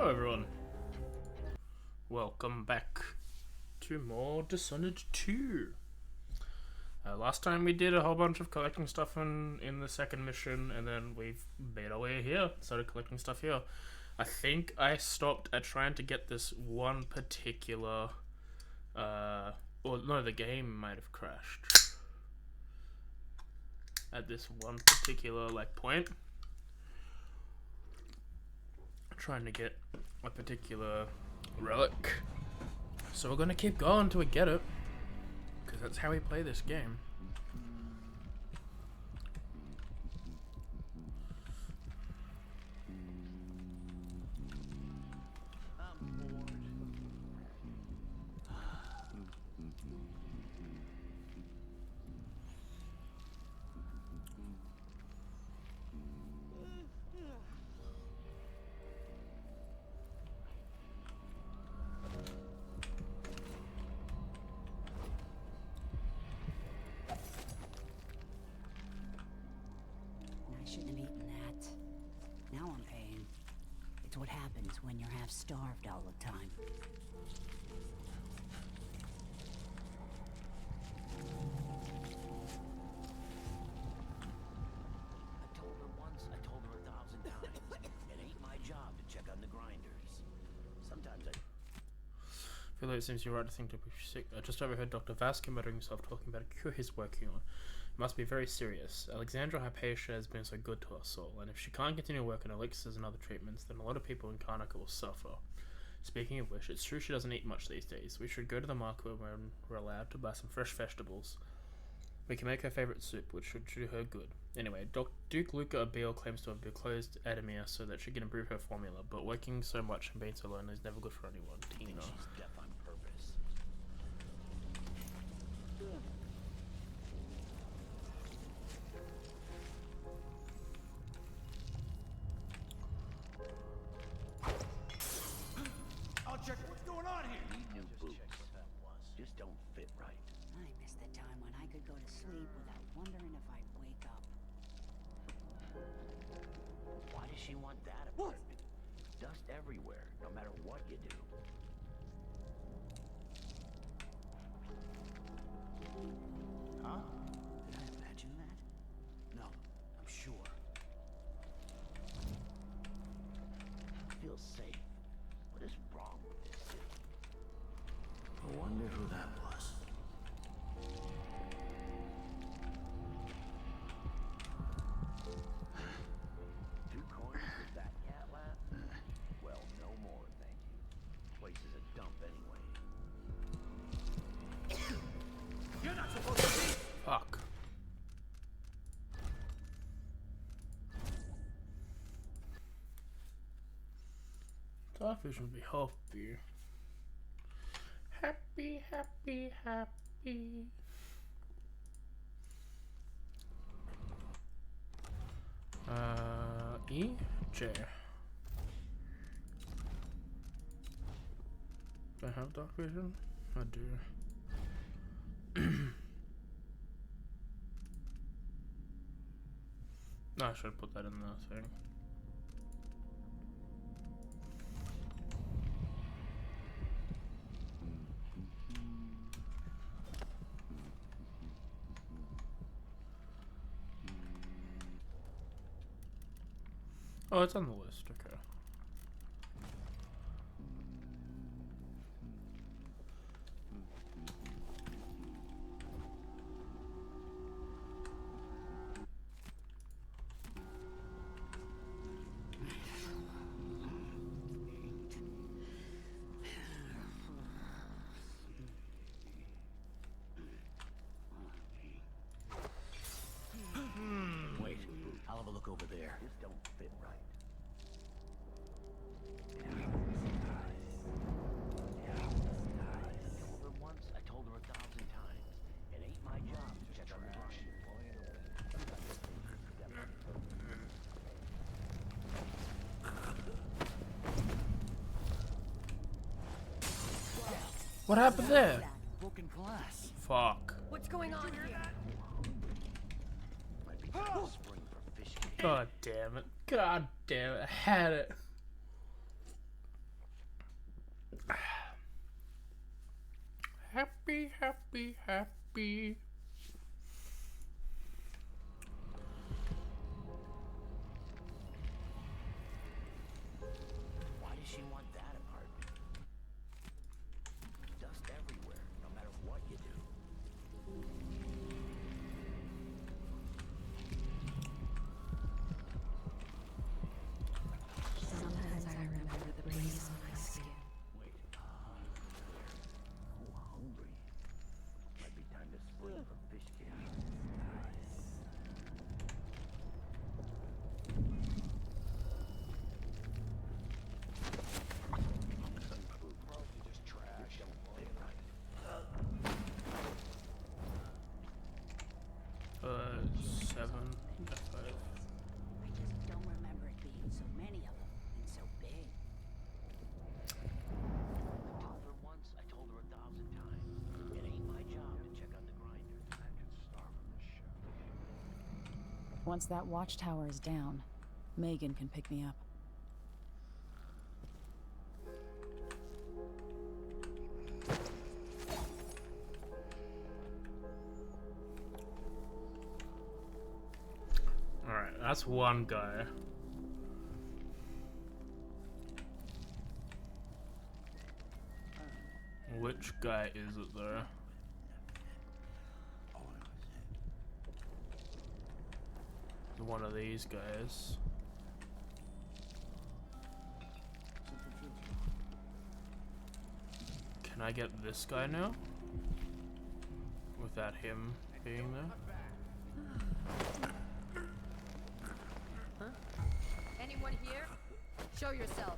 Hello everyone, welcome back to more Dishonored 2. Last time we did a whole bunch of collecting stuff in the second mission, and then we've made our way here, started collecting stuff here. I think I stopped at trying to get this one particular, or no, the game might have crashed at this one particular point. Trying to get a particular relic, so we're gonna keep going until we get it, because that's how we play this game. Shouldn't have eaten that. Now I'm paying. It's what happens when you're half starved all the time. I told her once, I told her 1,000 times. It ain't my job to check on the grinders. Sometimes I feel like it seems you're right to think to be sick. I just overheard Dr. Vaskin muttering himself talking about a cure he's working on. It must be very serious. Alexandra Hypatia has been so good to us all, and if she can't continue working elixirs and other treatments, then a lot of people in Karnaca will suffer. Speaking of which, it's true she doesn't eat much these days. We should go to the market when we're allowed to buy some fresh vegetables. We can make her favourite soup, which should do her good. Anyway, Duke Luca Abiel claims to have closed Ademir so that she can improve her formula, but working so much and being so lonely is never good for anyone. Tina. she's deaf on purpose. I'll check what's going on here. Need new boots. Just don't fit right. I miss the time when I could go to sleep without wondering if I'd wake up. Why does she want that apartment? Dust everywhere, no matter what you do. Huh? Did I imagine that? No, I'm sure. I feel safe. What is wrong with this city? I wonder who that was. Two coins with that cat lap? Well, no more, thank you. Place is a dump anyway. You're not supposed to be. Fuck. Starfish would be happy. Happy, happy, happy. E? J. Do I have dark vision? I do. No, I should have put that in the thing. Oh, it's on the list, okay. Wait, I'll have a look over there. Just don't fit right. I told her once, I told her 1,000 times. It ain't my job to check on the What happened there? Broken glass. Fuck. What's going on here? Might be a spring for fishing. God damn it. God damn it. I had it. Happy, happy, happy. Why does she want that apartment? Dust everywhere, no matter what you do. Sometimes I remember the breeze on my skin. Wait. Oh, hungry. Might be time to split for fish camp. Probably just trash. Seven. F5. I just don't remember it being so many of them and so big. I told her once, I told her 1,000 times. It ain't my job to check on the grinder. I could starve on this show. Once that watchtower is down, Megan can pick me up. Alright, that's one guy. Which guy is it though? One of these guys. Can I get this guy now? Without him being there? Anyone here? Show yourself.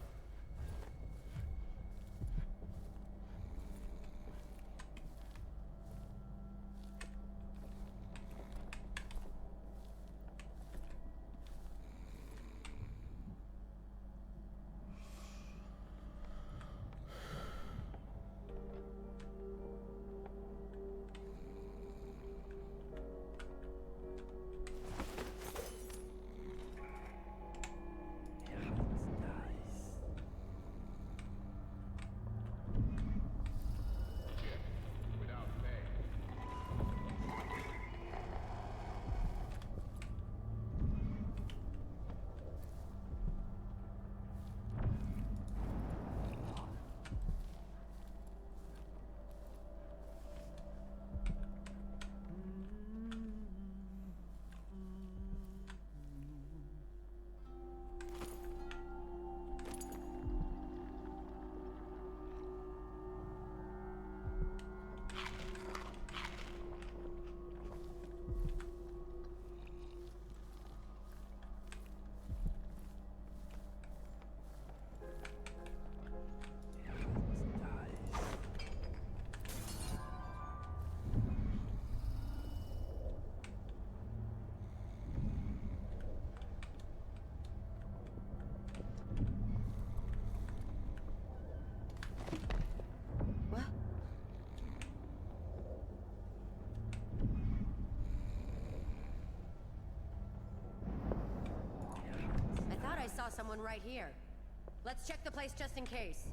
I saw someone right here. Let's check the place just in case.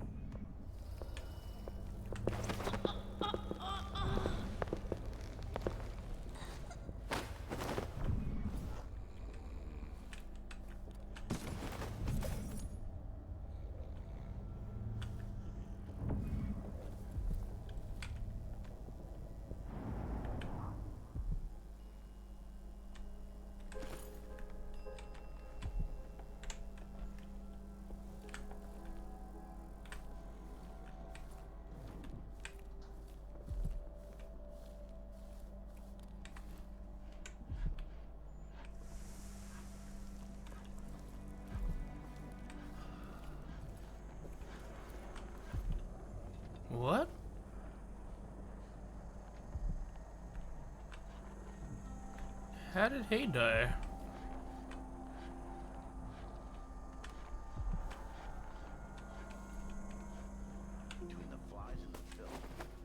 What? How did he die? Between the flies and the filth,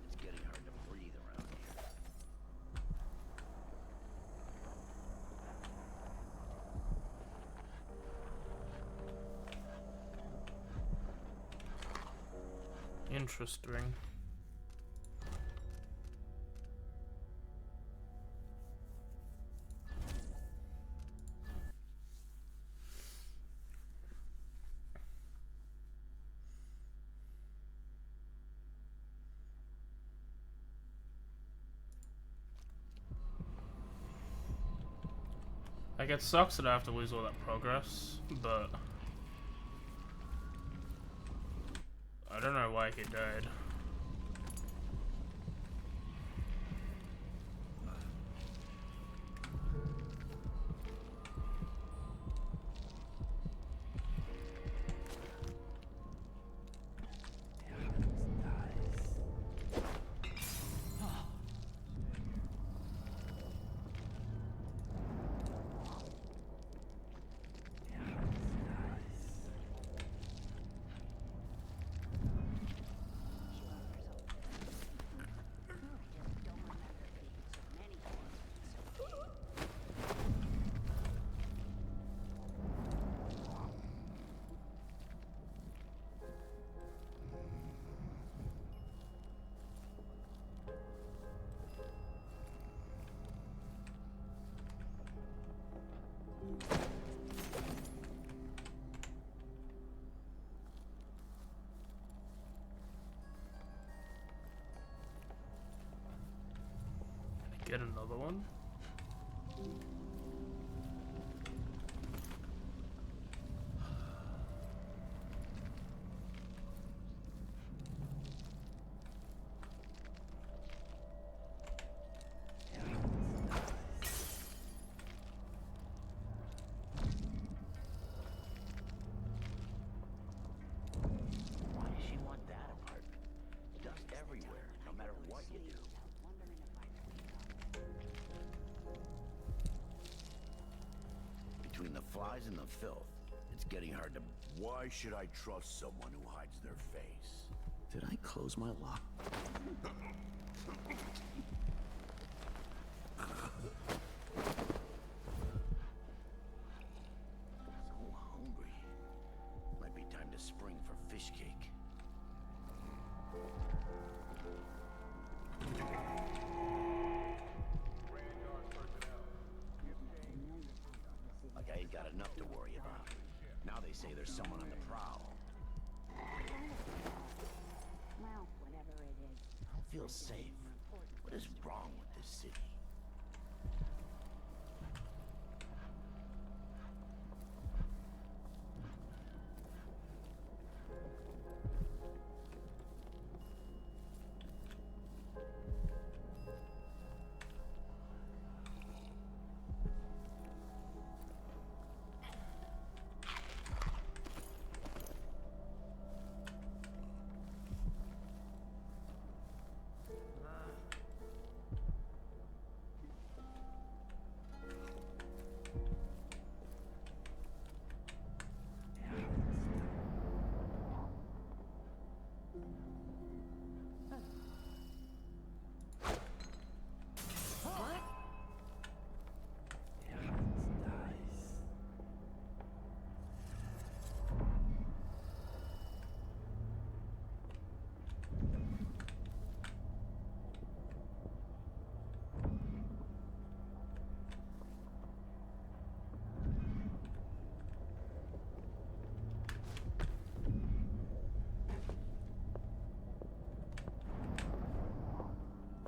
it's getting hard to breathe around here. Interesting. Like, it sucks that I have to lose all that progress, but I don't know why he died. Get another one. Why does she want that apartment? Dust everywhere, no matter what you do. Between the flies and the filth, it's getting hard to... Why should I trust someone who hides their face? Did I close my lock? So hungry. Might be time to spring for fish cake. Like I ain't got enough to worry about. Now they say there's someone on the prowl. Well, whatever it is. I don't feel safe. What is wrong with this city?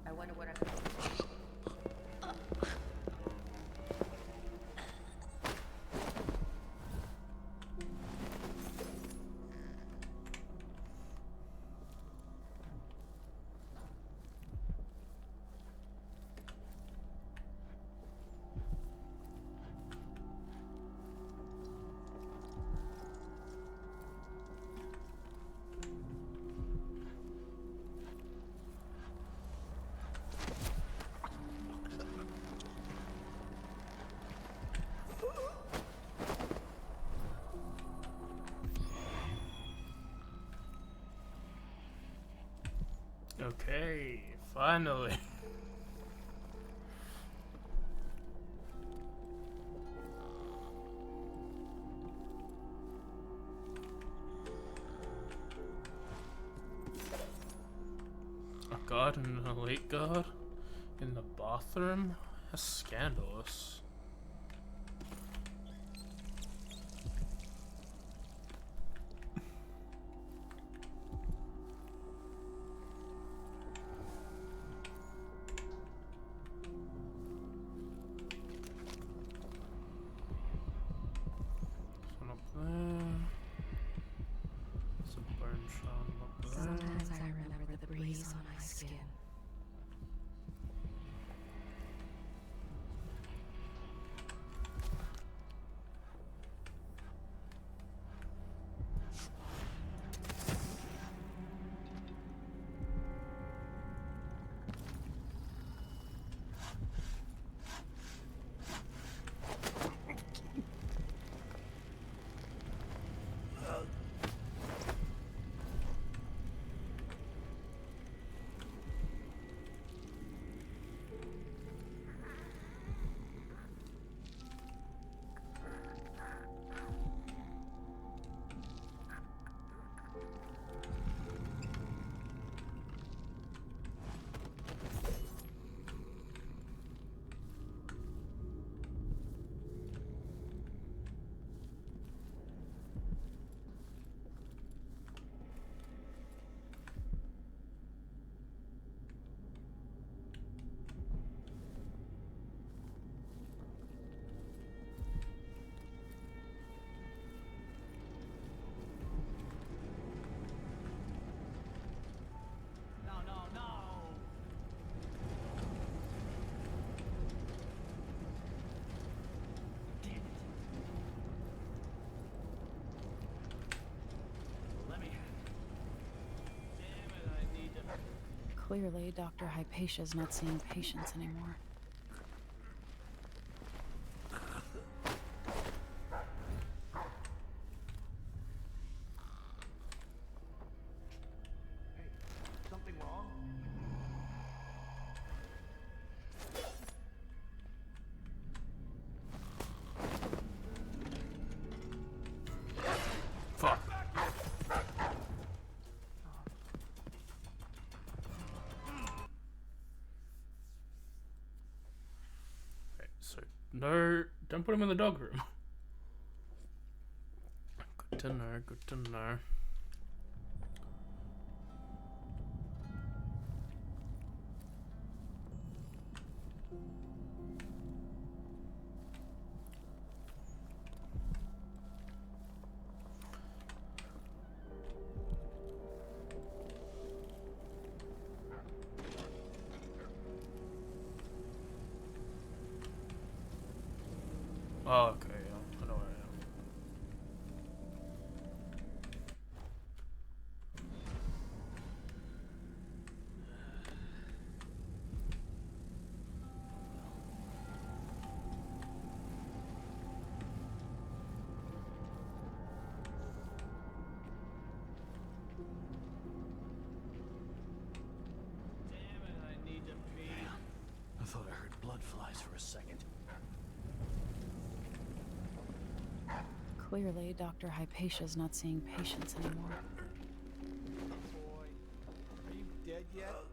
I wonder what I... Okay, finally. guard and an elite guard in the bathroom? That's scandalous. One up there. Some bone shard up there. Sometimes I remember the breeze on my skin. Clearly, Dr. Hypatia's not seeing patients anymore. Something wrong? Fuck. Okay, so no, don't put him in the dog room. Good to know, good to know. Oh, okay, yeah, I know where I am. I thought I heard blood flies for a second. Clearly, Dr. Hypatia's not seeing patients anymore. Boy, are you dead yet?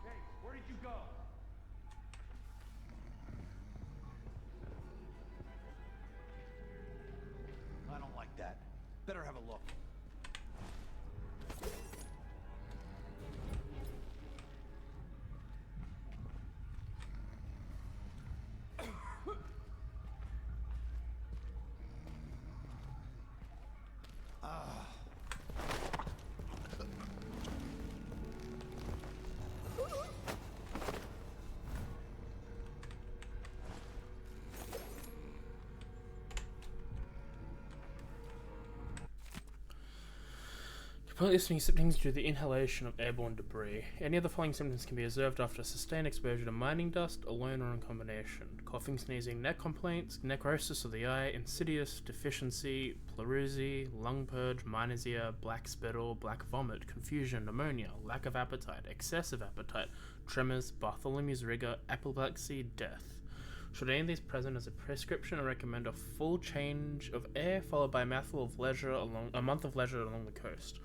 Hey, where did you go? I don't like that. Better have a look. Completely listening symptoms due to the inhalation of airborne debris. Any of the following symptoms can be observed after sustained exposure to mining dust, alone or in combination. Coughing, sneezing, neck complaints, necrosis of the eye, insidious, deficiency, pleurisy, lung purge, miner's ear, black spittle, black vomit, confusion, pneumonia, lack of appetite, excessive appetite, tremors, Bartholomew's rigor, apoplexy, death. Should any of these present as a prescription, I recommend a full change of air followed by a month of leisure along the coast.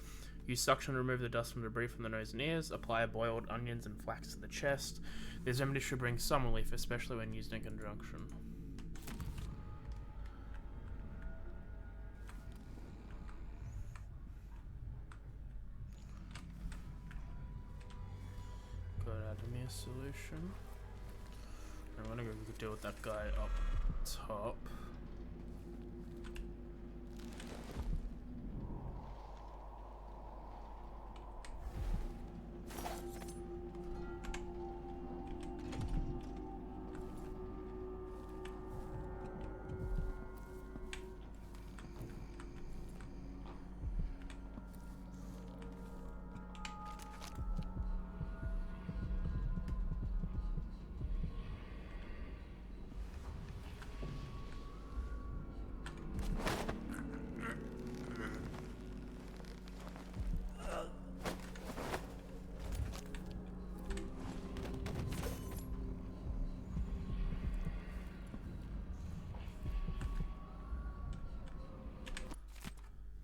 Use suction to remove the dust and debris from the nose and ears. Apply boiled onions and flax to the chest. These remedies should bring some relief, especially when used in conjunction. Good Adamir solution. I'm gonna go deal with that guy up top.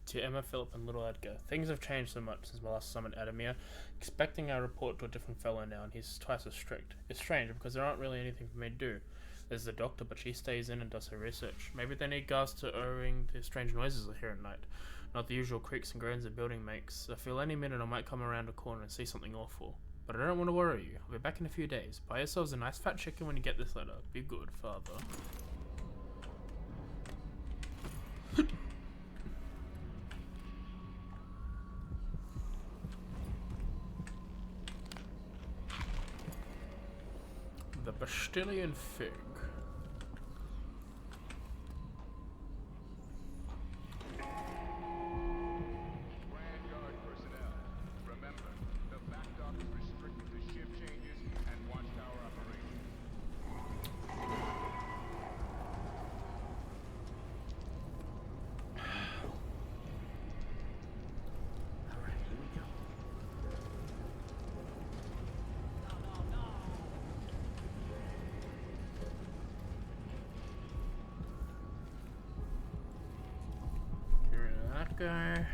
To Emma, Philip, and little Edgar. Things have changed so much since my last summoned Adamir. Expecting a report to a different fellow now, and he's twice as strict. It's strange, because there aren't really anything for me to do. There's the doctor, but she stays in and does her research. Maybe they need guards to owing the strange noises I hear at night. Not the usual creaks and groans a building makes. I feel any minute I might come around a corner and see something awful. But I don't want to worry you. I'll be back in a few days. Buy yourselves a nice fat chicken when you get this letter. Be good, father. The Bastilian Fig. Vanguard personnel, remember, the back dock is restricted to ship changes and watchtower operations. Alright, here we go. Get rid of that guy.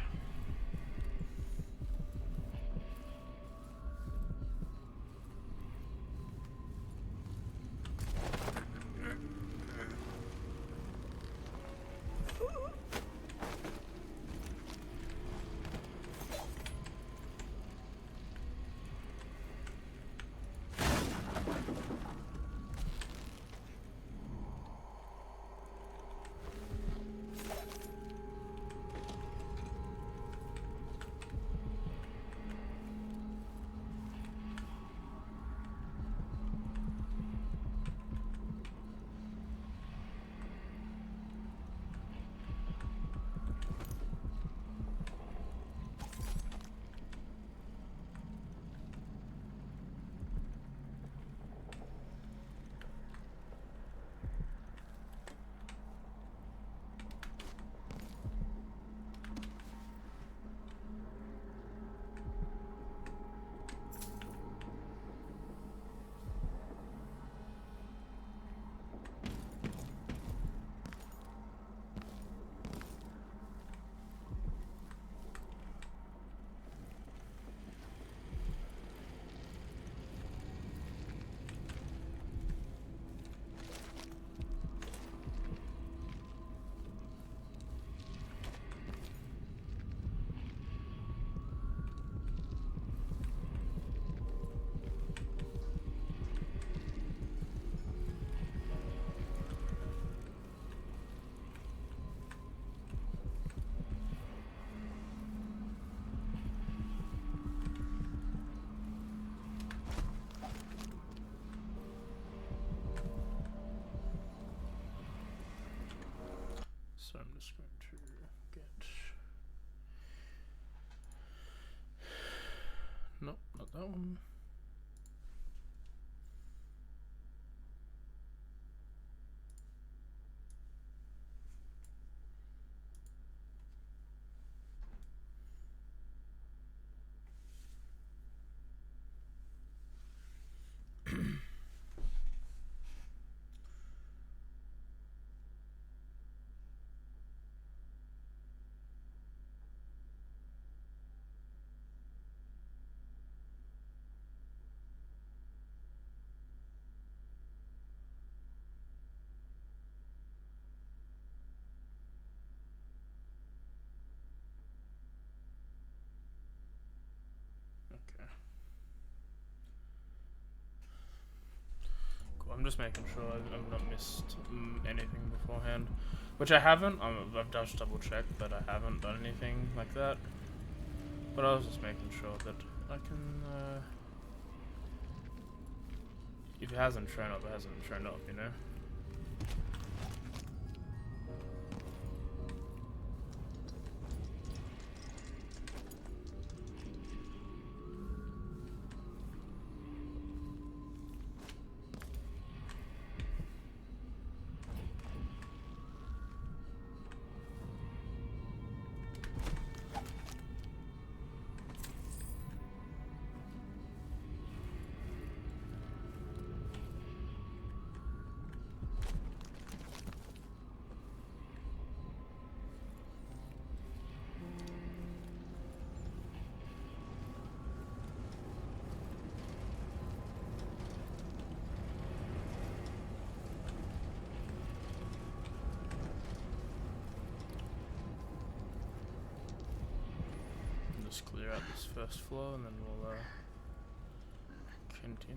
So I'm just going to get... Nope, not that one. I'm just making sure I've not missed anything beforehand, which I haven't. I've just double checked that I haven't done anything like that. But I was just making sure that I can. If it hasn't shown up, it hasn't shown up, you know. Just clear out this first floor and then we'll continue.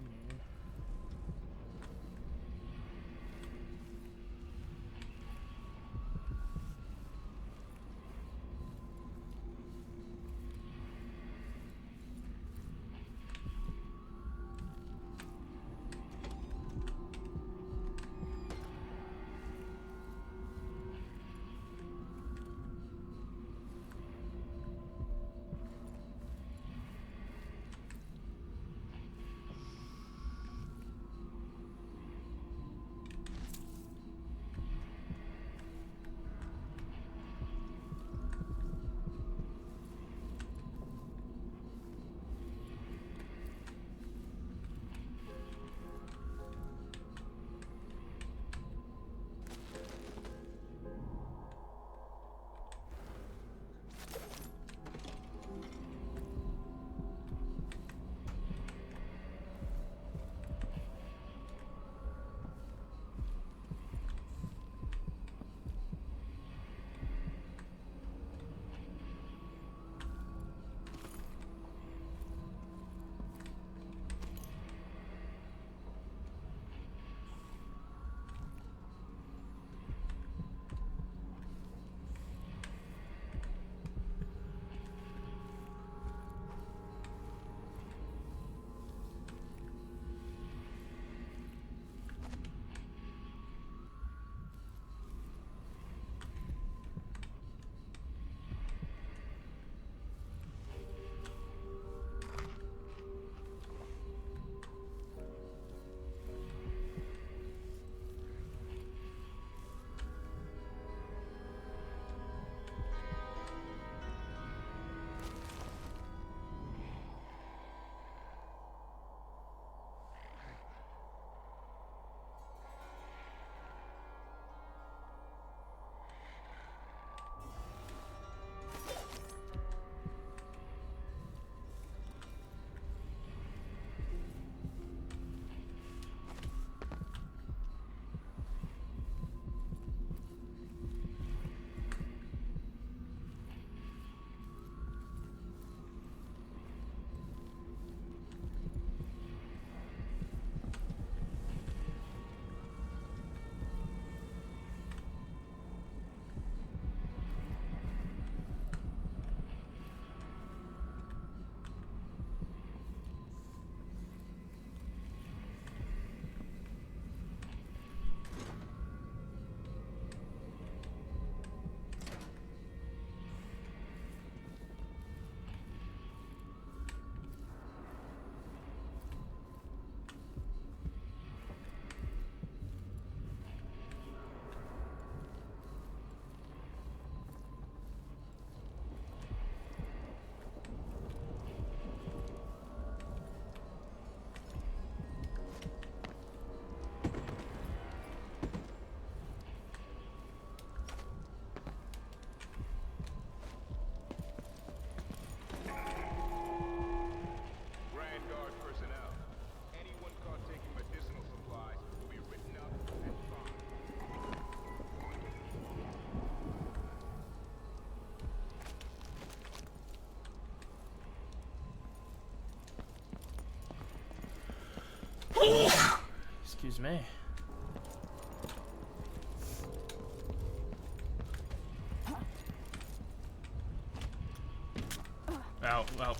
me. Ow, ow.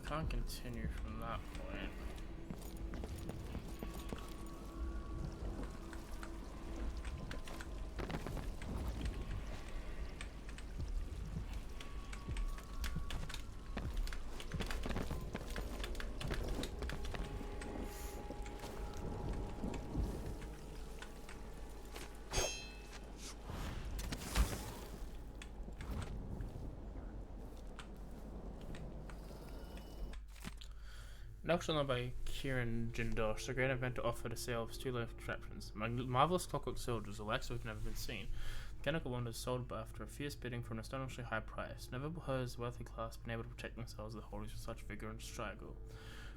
Can't continue from that point. An auction by Kieran Jindosh, the great inventor offered a sale of his two life contraptions. Marvelous clockwork soldiers, a wax we've never been seen. Mechanical wonders sold after a fierce bidding for an astonishingly high price. Never has the wealthy class been able to protect themselves with the holies with such vigor and struggle.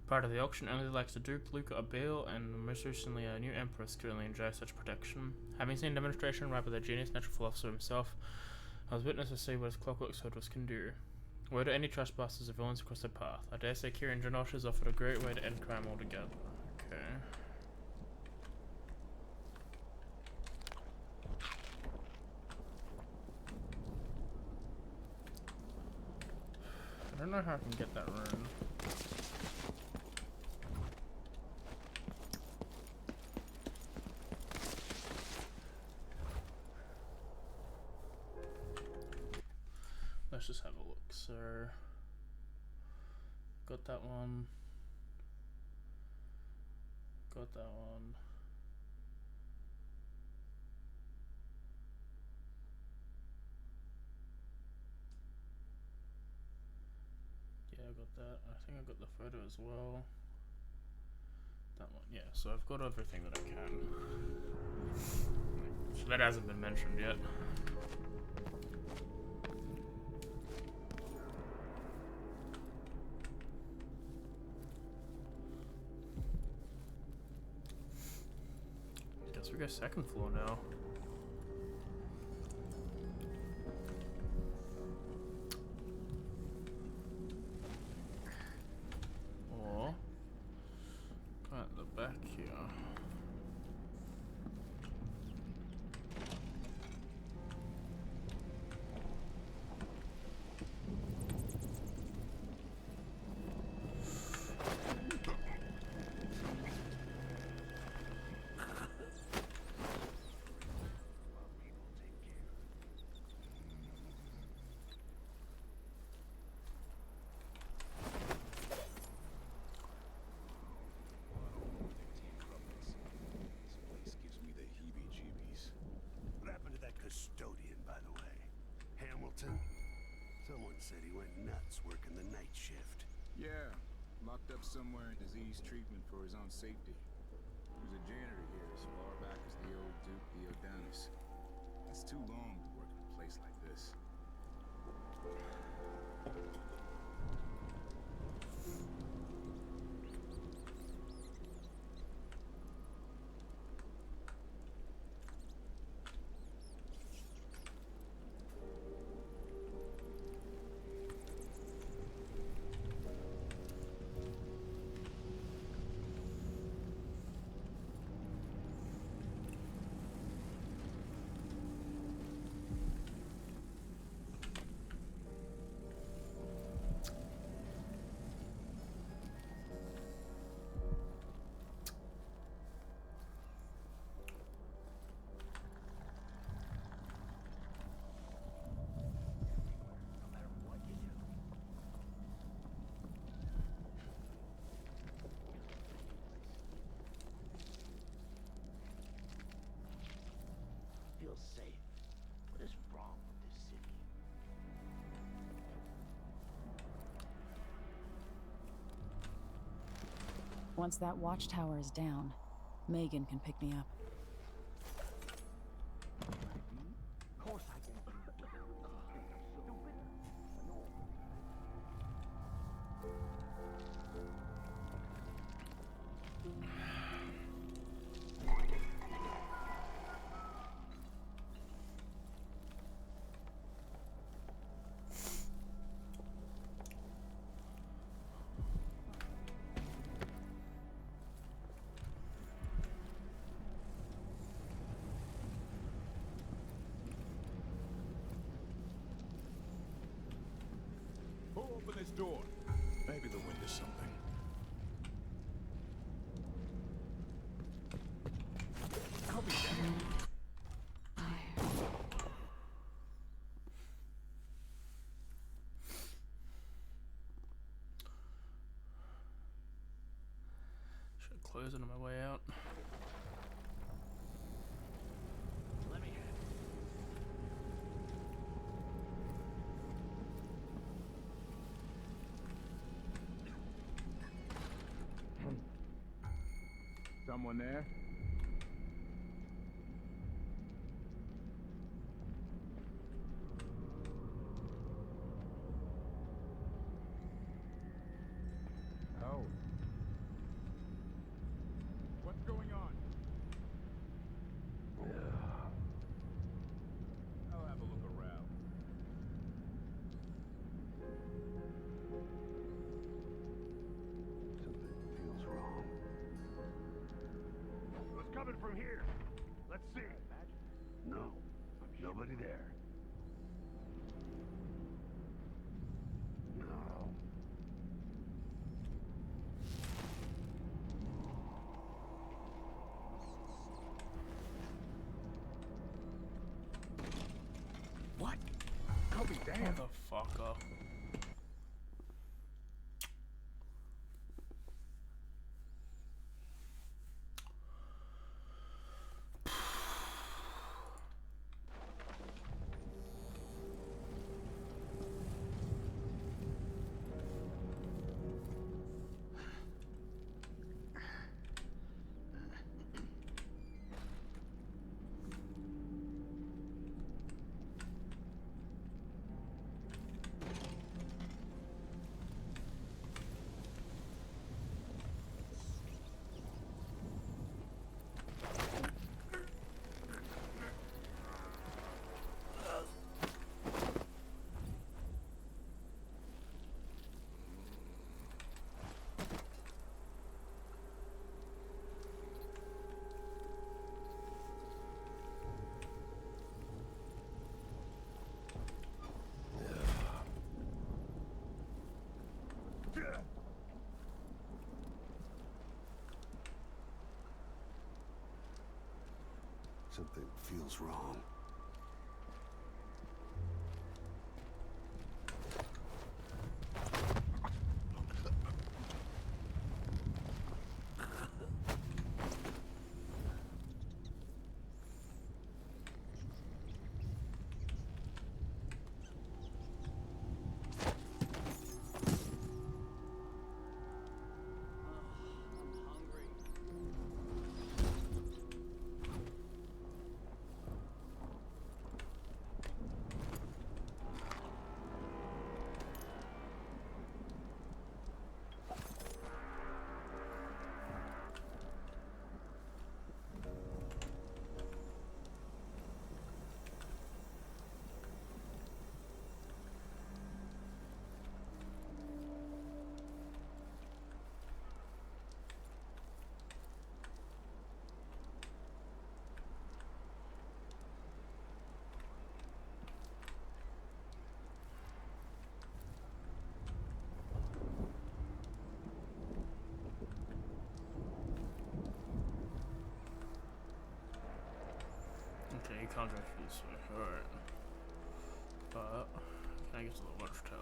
Prior to the auction, only the likes of Duke, Luca, Abel, and most recently a new empress currently enjoy such protection. Having seen a demonstration right by the genius natural philosopher himself, I was witness to see what his clockwork soldiers can do. Word to any trespasses or villains across their path. I dare say Kieran Janosh has offered a great way to end crime altogether. Okay. I don't know how I can get that rune. Let's just have a look. So, got that one. Got that one. Yeah, I got that. I think I got the photo as well. That one, yeah. So I've got everything that I can. So that hasn't been mentioned yet. Guess we go second floor now. Or at the back here. Custodian, by the way. Hamilton? Someone said he went nuts working the night shift. Yeah, locked up somewhere in disease treatment for his own safety. He was a janitor here as far back as the old Duke Diodanis. It's too long to work in a place like this. Feel safe. What is wrong with this city? Once that watchtower is down, Megan can pick me up. Of course I can. open this door? Maybe the wind is something. I'll be damned. Should have closed it on my way out. Let me in. Someone there? Oh. What's going on? I'll have a look around. Something feels wrong. Who's coming from here? Let's see. No, nobody there. No. What? I'll be damned. Motherfucker. Something feels wrong. Okay, you can't go through this way. Alright. But, can I get to the watchtower?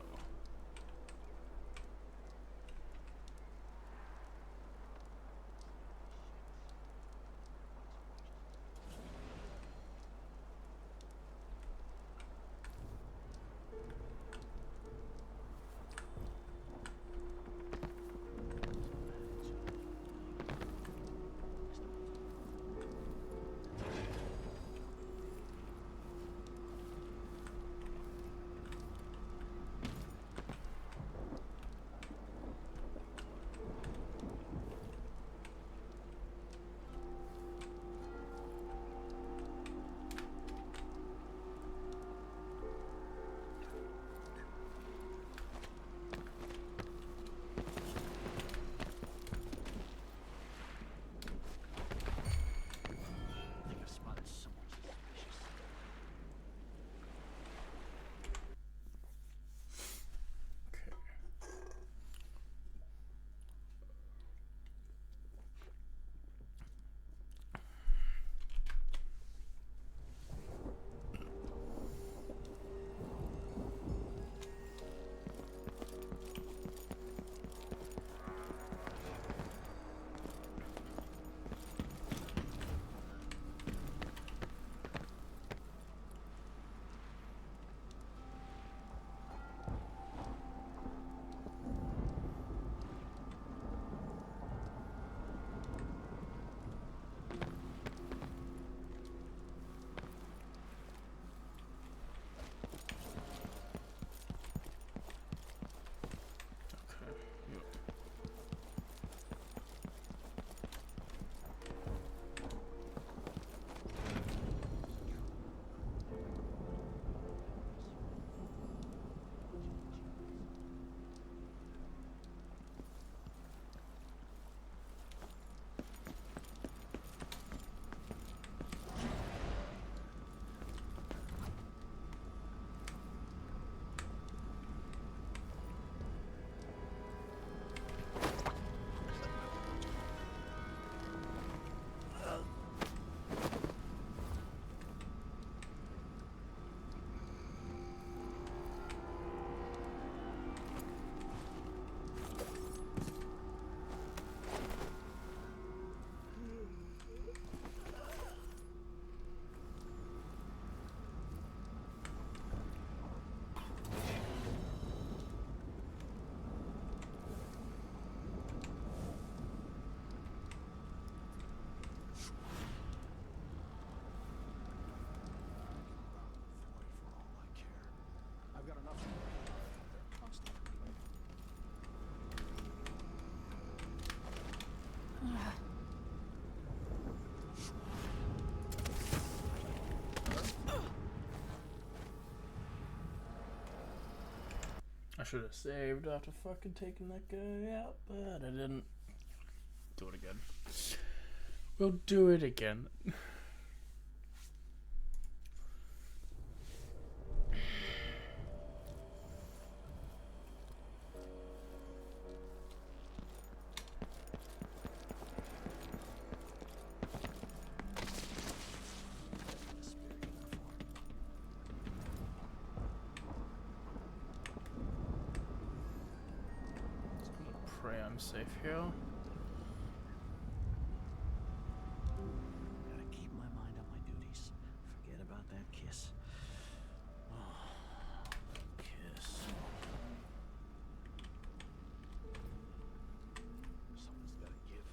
I should have saved after fucking taking that guy out, but I didn't. Do it again. We'll do it again. Pray I'm safe here. Gotta keep my mind on my duties. Forget about that kiss. Oh, the kiss. Someone's gotta give.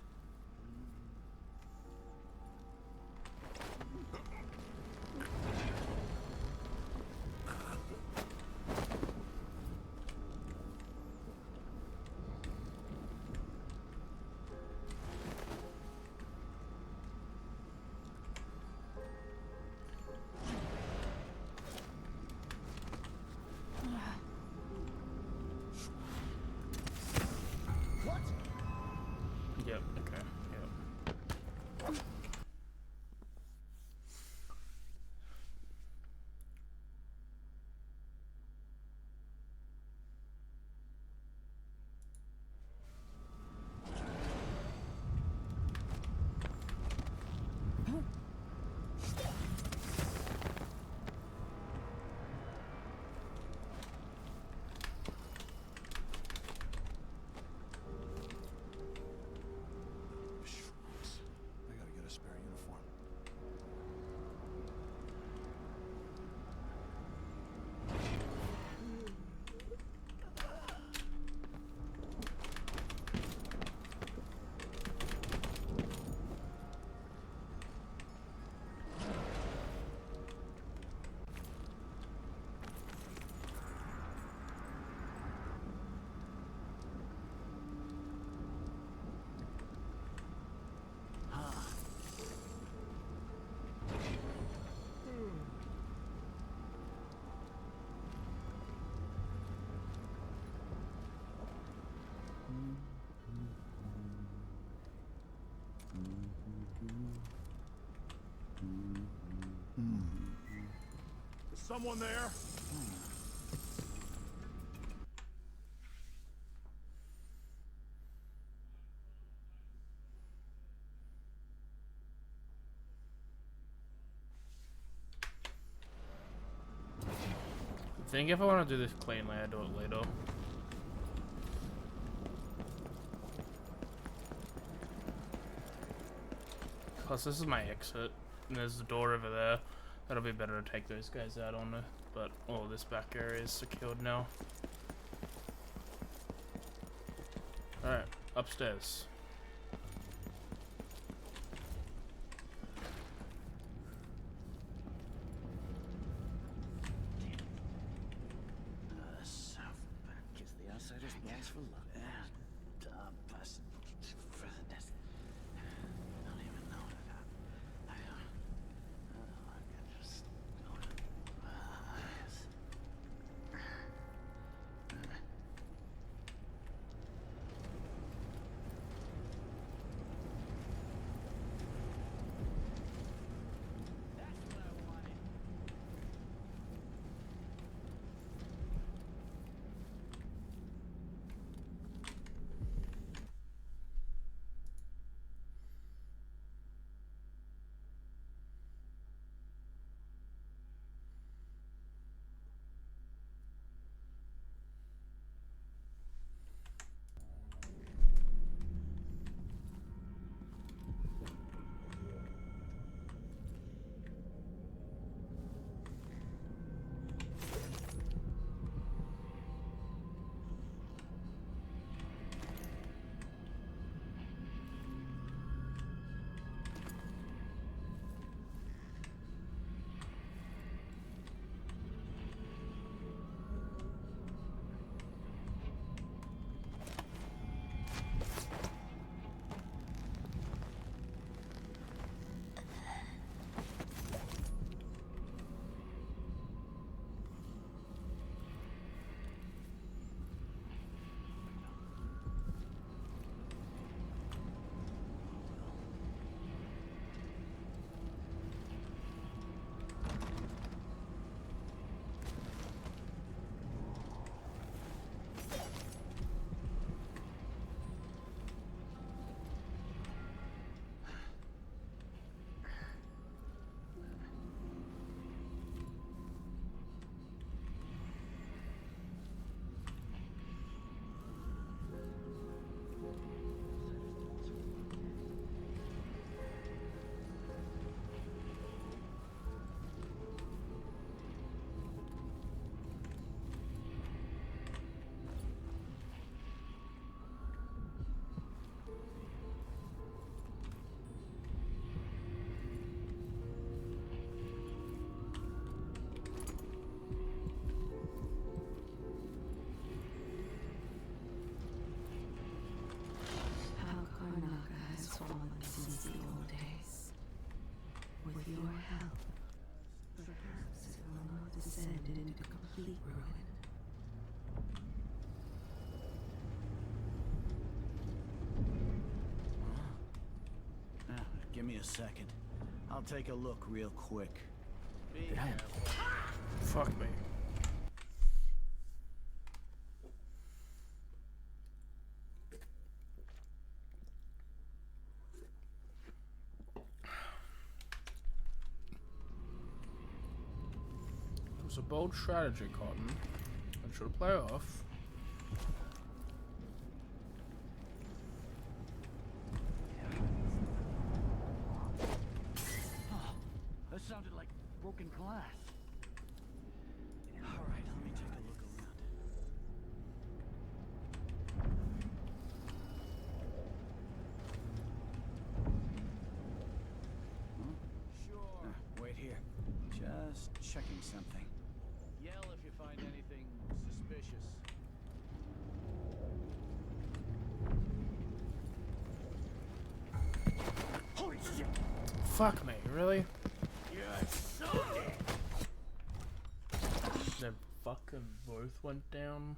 Yep, okay, yep. I gotta get a spare uniform. Is someone there? I think if I want to do this cleanly, I do it later. Plus, this is my exit, and there's a door over there. That'll be better to take those guys out on it, but all this back area is secured now. Alright, upstairs. Gives the outsiders balls for luck. And plus, for the death. I don't even know that. I can just go your help, perhaps it will not descend into complete ruin. Give me a second. I'll take a look real quick. Fuck me. It was a bold strategy, Cotton. I should play off. That sounded like broken glass. All right, let me take a look around. Sure. Wait here. Just checking something. Yell if you find anything suspicious. Holy shit! Fuck me, really? You're so dead. They fucking both went down.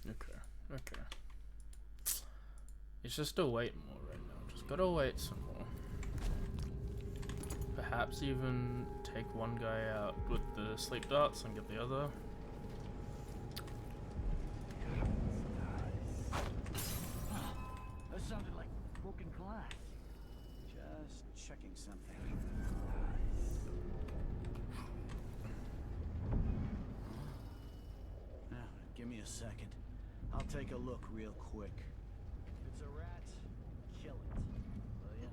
Okay. It's just still waiting more right now. Just gotta wait some more. Perhaps even take one guy out with the sleep darts and get the other. That sounded like broken glass. Just checking something. Now, give me a second. I'll take a look real quick. If it's a rat, kill it. Will ya?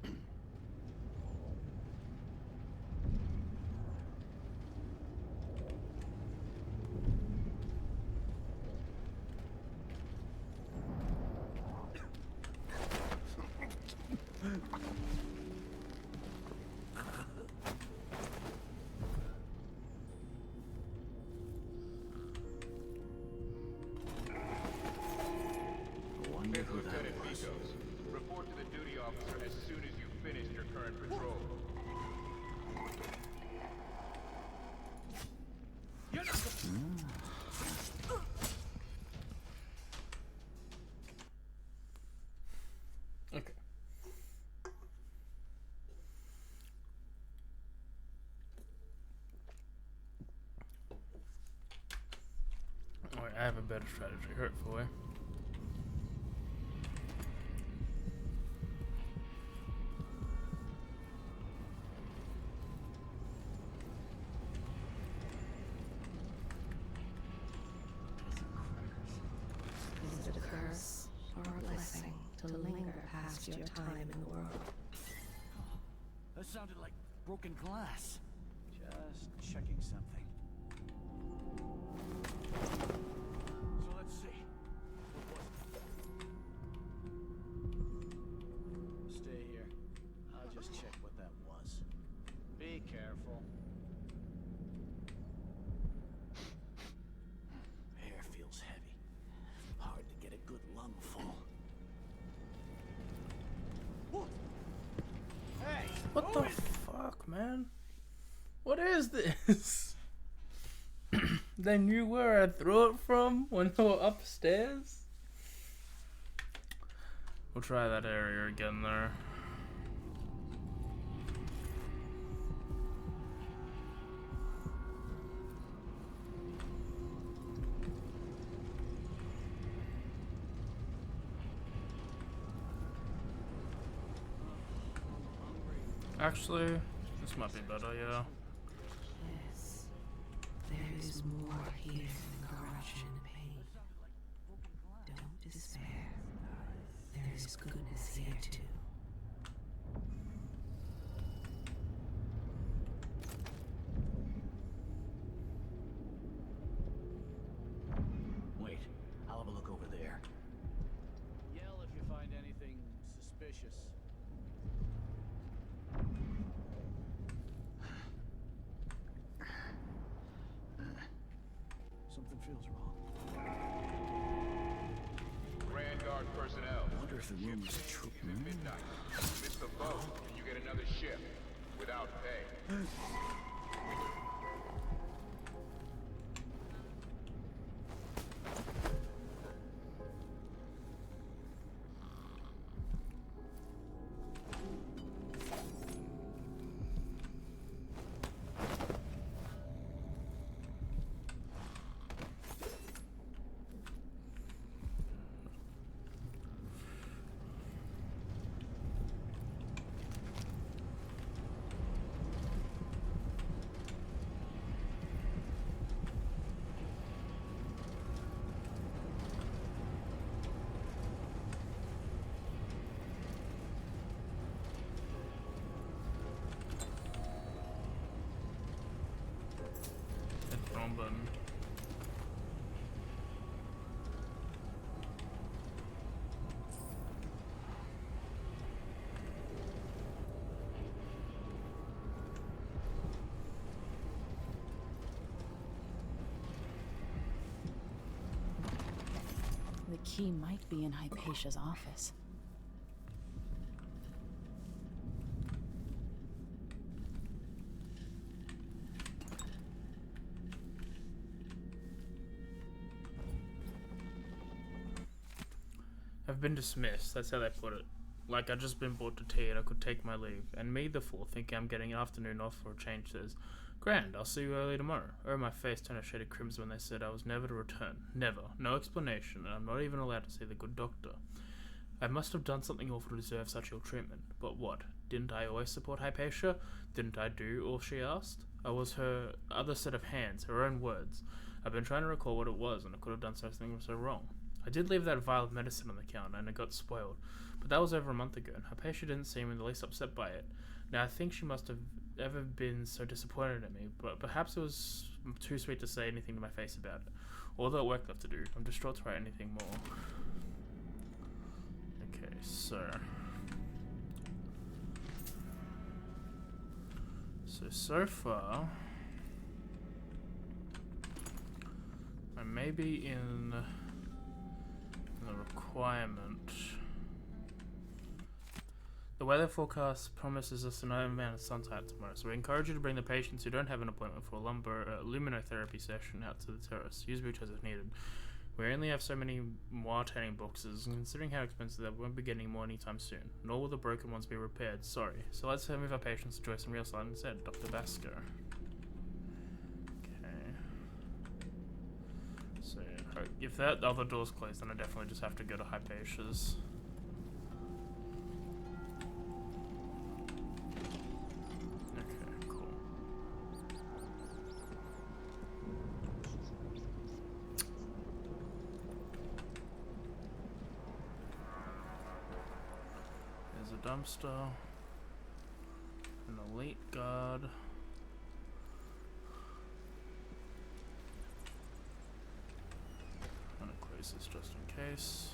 Fifth Lieutenant Vikos, report to the duty officer as soon as you've finished your current patrol. Okay. Alright, I have a better strategy, hopefully. Is it a curse or a blessing to linger past your time in the world? That sounded like broken glass. Just checking something. So let's see. What was it? Stay here. I'll just check what that was. Be careful. Air feels heavy. Hard to get a good lungful. What? Hey! What the fuck, man? What is this? They knew where I threw it from when they were upstairs? We'll try that area again there. Actually, this might be better, yeah. Yes. There is more here than corruption and pain. Don't despair. There is goodness here too. Wait, I'll have a look over there. Yell if you find anything suspicious. Something feels wrong. Grand Guard personnel, wonder if the rumors are true. At midnight. Miss the boat, and you get another ship. Without pay. Button. The key might be in Hypatia's office. I've been dismissed, that's how they put it. Like I'd just been brought to tea and I could take my leave. And me, the fool, thinking I'm getting an afternoon off for a change, says, "Grand, I'll see you early tomorrow." Oh, my face turned a shade of crimson when they said I was never to return. Never. No explanation, and I'm not even allowed to see the good doctor. I must have done something awful to deserve such ill treatment. But what? Didn't I always support Hypatia? Didn't I do all she asked? I was her other set of hands, her own words. I've been trying to recall what it was, and I could have done something so wrong. I did leave that vial of medicine on the counter, and it got spoiled, but that was over a month ago, and Hypatia didn't seem in the least upset by it. Now, I think she must have ever been so disappointed in me, but perhaps it was too sweet to say anything to my face about it. All that work left to do. I'm distraught to write anything more. Okay, so far, I may be in the requirement. The weather forecast promises us an amount of sunlight tomorrow, so we encourage you to bring the patients who don't have an appointment for a luminotherapy session out to the terrace. Use wheelchairs if needed. We only have so many wire-tanning boxes, and considering how expensive they won't be getting more anytime soon. Nor will the broken ones be repaired, sorry. So let's move our patients to Joyce and Real Side instead, Dr. Basco. So, if that other door's closed, then I definitely just have to go to Hypatia's. Okay, cool. There's a dumpster. An elite guard. This just in case.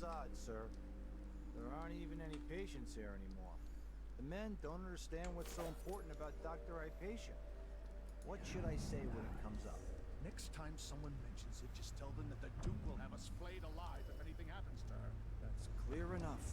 is odd, sir. There aren't even any patients here anymore. The men don't understand what's so important about Dr. Hypatia. What should I say when it comes up? Next time someone mentions it, just tell them that the Duke will have us flayed alive if anything happens to her. That's clear enough.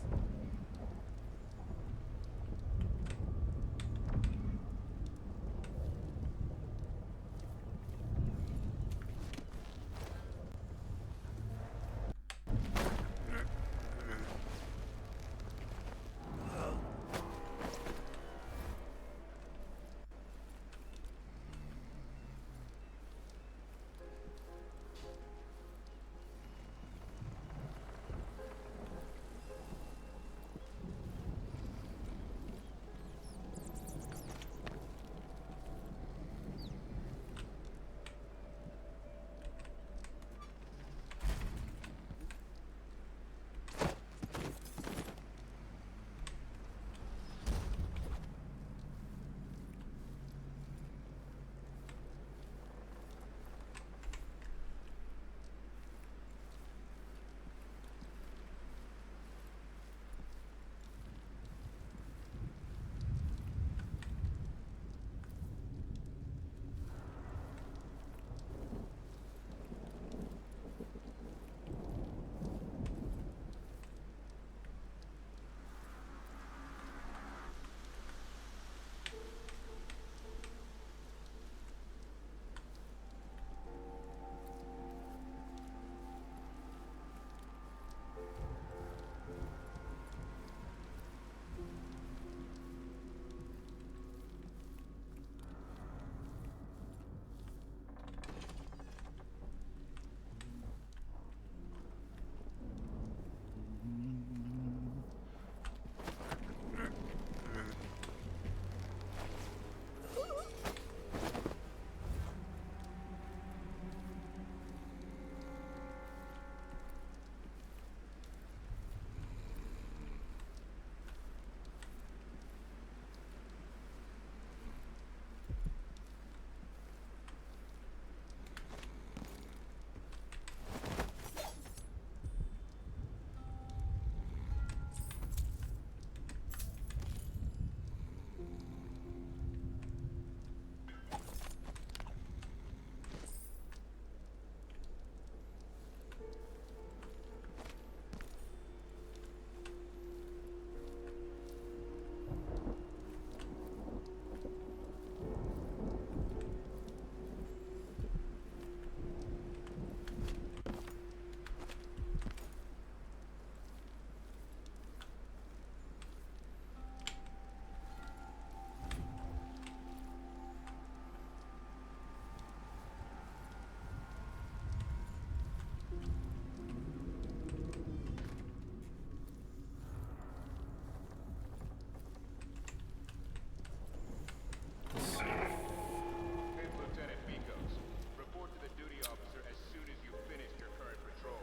Fifth Lieutenant Mikos, report to the duty officer as soon as you've finished your current patrol.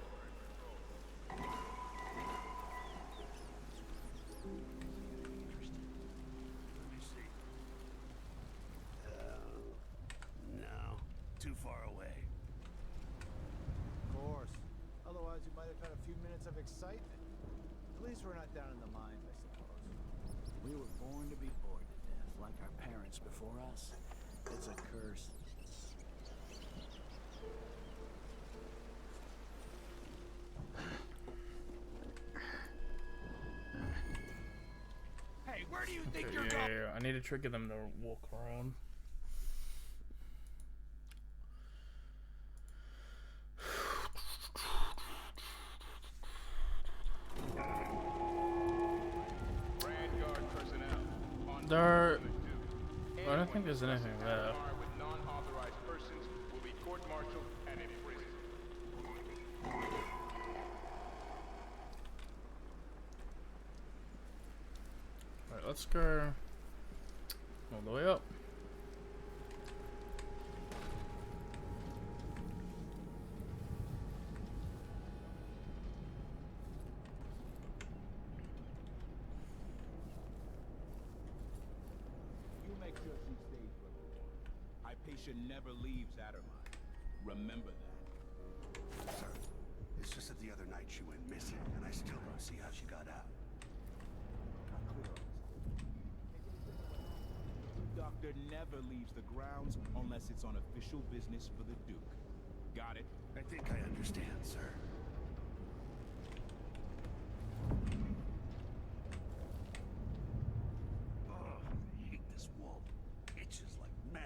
Let me see. No. Too far away. Of course. Otherwise, you might have had a few minutes of excitement. At least we're not down in the mines, I suppose. We were born to be bored to death, like our parents before us. It's a curse. Hey, where do you think Okay, you're yeah, going? yeah, I need to trigger them to walk around. Vanguard personnel. On There. to the Duke. I don't think there's anything there. Car with non-authorized persons will be court-martialed and imprisoned. Alright, let's go all the way up. You make sure she stays where we want. Hypatia never leaves Addermine. Remember that. Sir, it's just a said the other night she went missing, and I still don't see how she got out. The doctor never leaves the grounds unless it's on official business for the Duke. Got it? I think I understand, sir. Oh, I hate this wall. Itches like mad.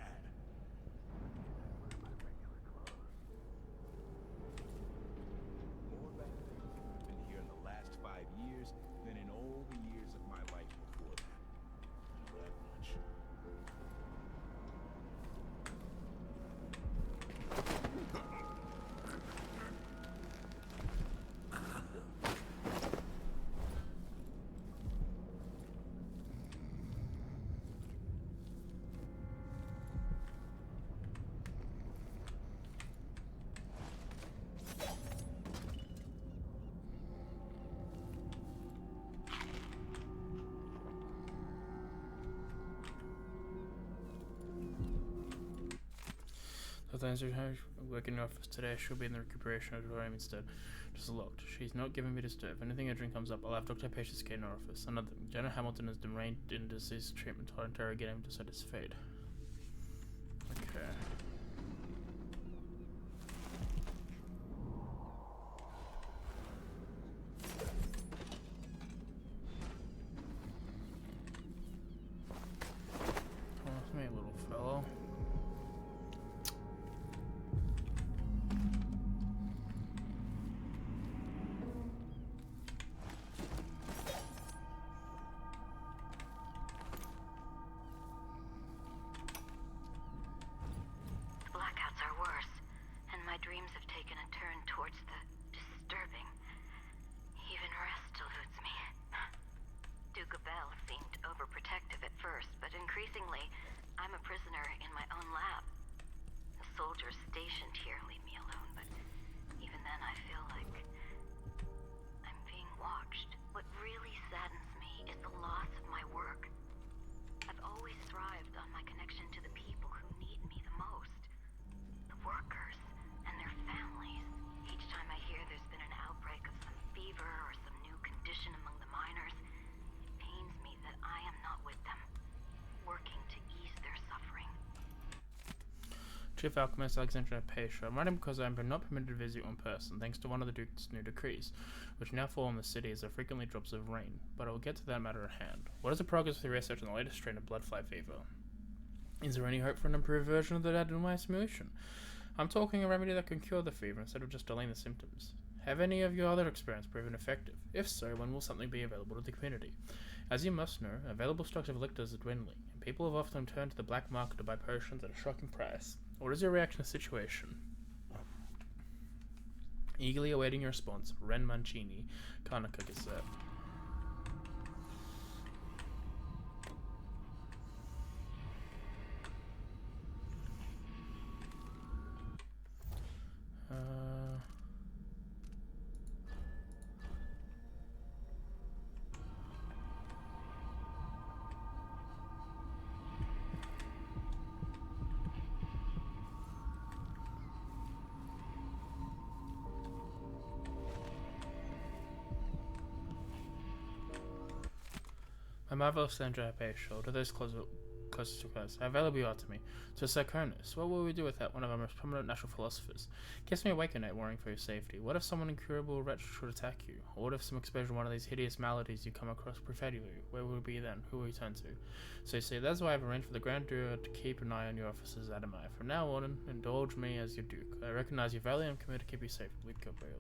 Where are my regular clothes? More back there. I've been here in the last 5 years than in all the years of my life before that. I know that much. So things are working in the office today. She'll be in the recuperation auditorium instead. Just locked. She's not giving me to stir. If anything urgent comes up, I'll have Dr. Patience in our office. Another thing. General Hamilton is detained in disease treatment. I'll interrogate him to set his fate. Okay. Come with me, little fellow. Blackouts are worse, and my dreams have taken a turn towards the disturbing. Even rest eludes me. Duke Bell seemed overprotective at first, but increasingly, I'm a prisoner in my own lab. The soldiers stationed here leave me alone, but even then I feel like I'm being watched. What really saddens me is the loss of my work. I've always thrived on my connection to the people who need me the most. The workers and their families. Each time I hear there's been an outbreak of some fever or some new condition among the miners, it pains me that I am not with them, working to ease their suffering. Chief Alchemist Alexandra Pasha. I'm writing because I'm not permitted to visit you in person, thanks to one of the Duke's new decrees, which now fall on the city as there frequently drops of rain. But I will get to that matter at hand. What is the progress of the research on the latest strain of bloodfly fever? Is there any hope for an improved version of the adenomycin simulation? I'm talking a remedy that can cure the fever instead of just delaying the symptoms. Have any of your other experiments proven effective? If so, when will something be available to the community? As you must know, available stocks of lictors are dwindling, and people have often turned to the black market to buy potions at a shocking price. What is your reaction to the situation? Eagerly awaiting your response, Ren Mancini, Karnaka Gazette. My marvelous Sandra Paishal, to those closest to us, how valuable you are to me. To Sarkonis, what will we do without one of our most prominent natural philosophers? Keeps me awake at night worrying for your safety. What if someone incurable wretch should attack you? Or what if some exposure to one of these hideous maladies you come across befriended you? Where will we be then? Who will we turn to? So you see, that's why I've arranged for the Grand Duke to keep an eye on your officers at Adamai. From now on, indulge me as your Duke. I recognize your value and I'm committed to keep you safe. With Gabriela.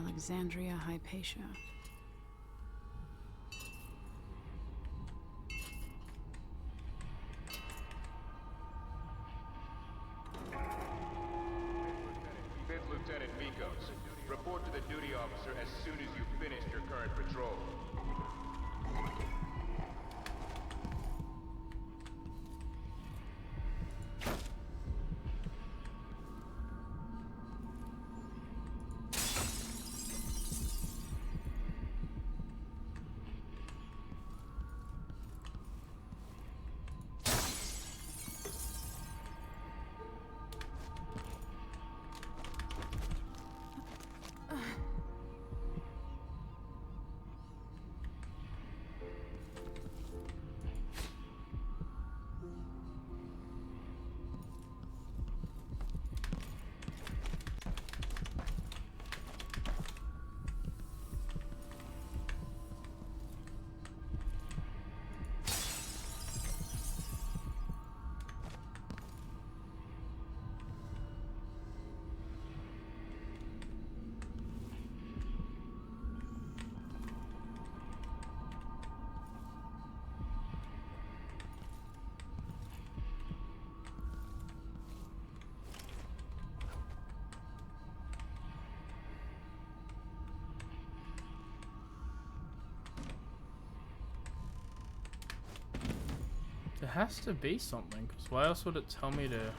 Alexandria Hypatia. Fifth Lieutenant Mikos, report to the duty officer as soon as you've finished your current patrol. There has to be something, because why else would it tell me to...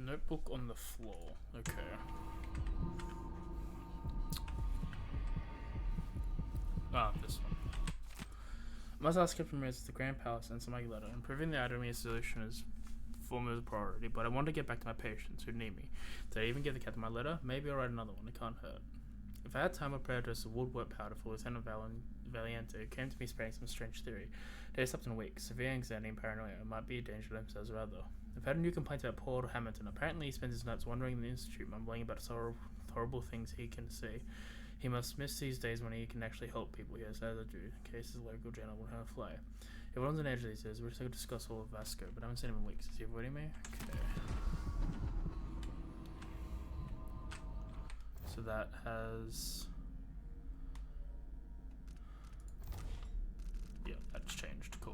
Notebook on the floor. Okay. Ah, this one. Must ask Captain Ramirez the Grand Palace and some letter. Improving the item solution is foremost priority, but I want to get back to my patients who need me. Did I even give the captain my letter? Maybe I'll write another one. It can't hurt. If I had time, I'd purchase a woodwork powder for Lieutenant Valiente, who came to me spreading some strange theory. They slept in a week. Severe anxiety and paranoia might be a danger to themselves or other. I've had a new complaint about poor old Hamilton. Apparently he spends his nights wandering in the institute, mumbling about horrible things he can see. He must miss these days when he can actually help people he has as a do, in case his local general will have a fly. Everyone's on edge these days. We're just going to discuss all of Vasco, but I haven't seen him in weeks. Is he avoiding me? Okay. So that has... yeah, that's changed. Cool.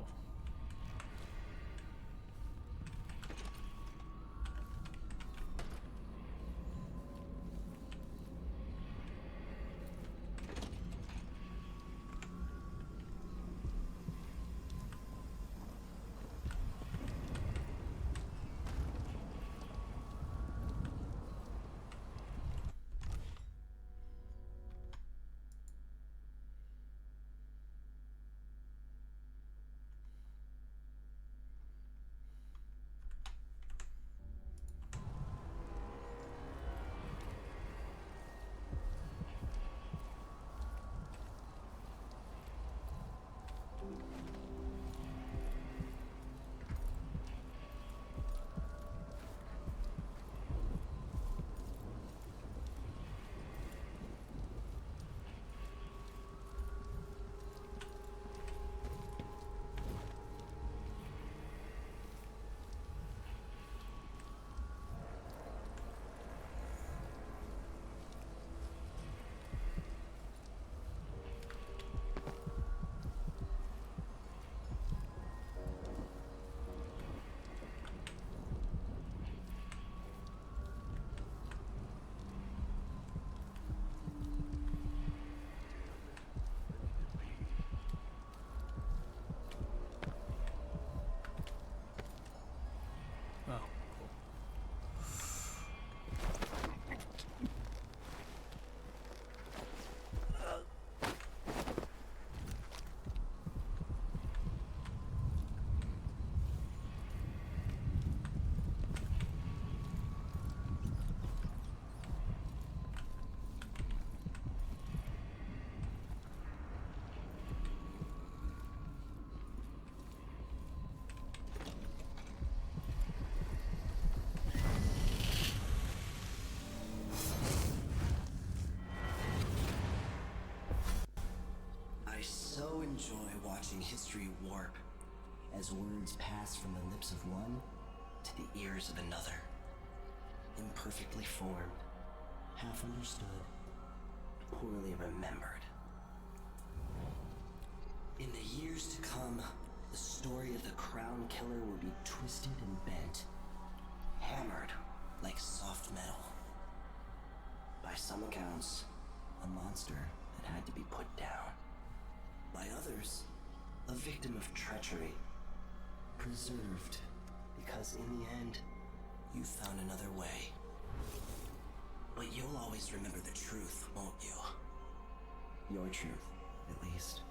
history warp as words pass from the lips of one to the ears of another. Imperfectly formed, half understood, poorly remembered. In the years to come, the story of the Crown Killer will be twisted and bent, hammered like soft metal. By some accounts, a monster that had to be put down. By others, a victim of treachery, preserved because in the end, you found another way. But you'll always remember the truth, won't you? Your truth, at least.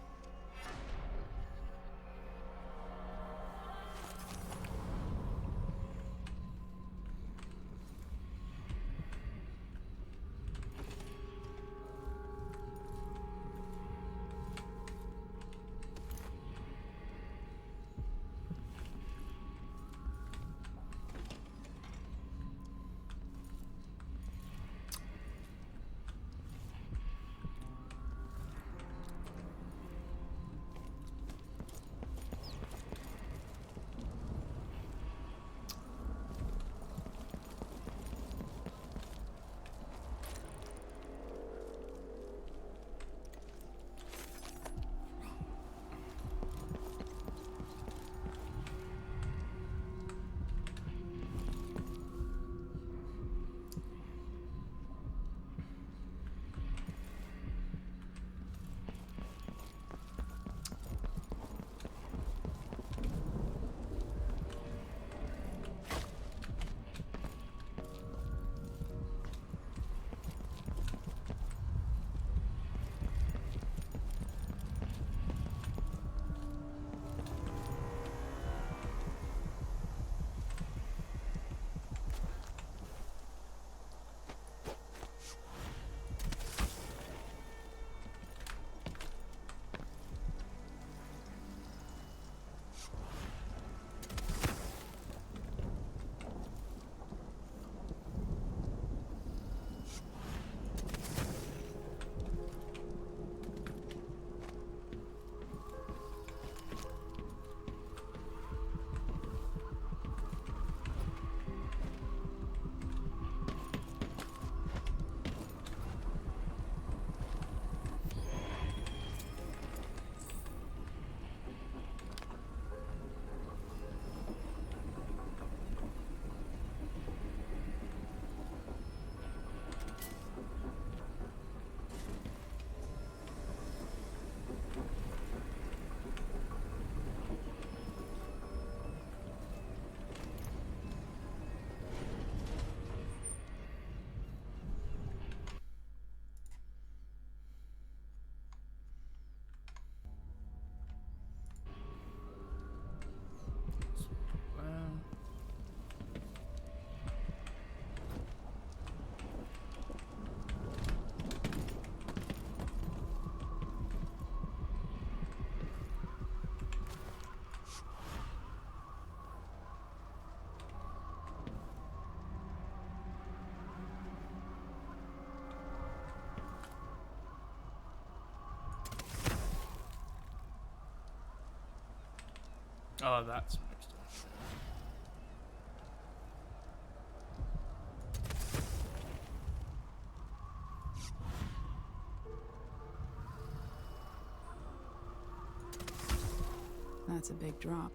Oh, that's mixed up. That's a big drop.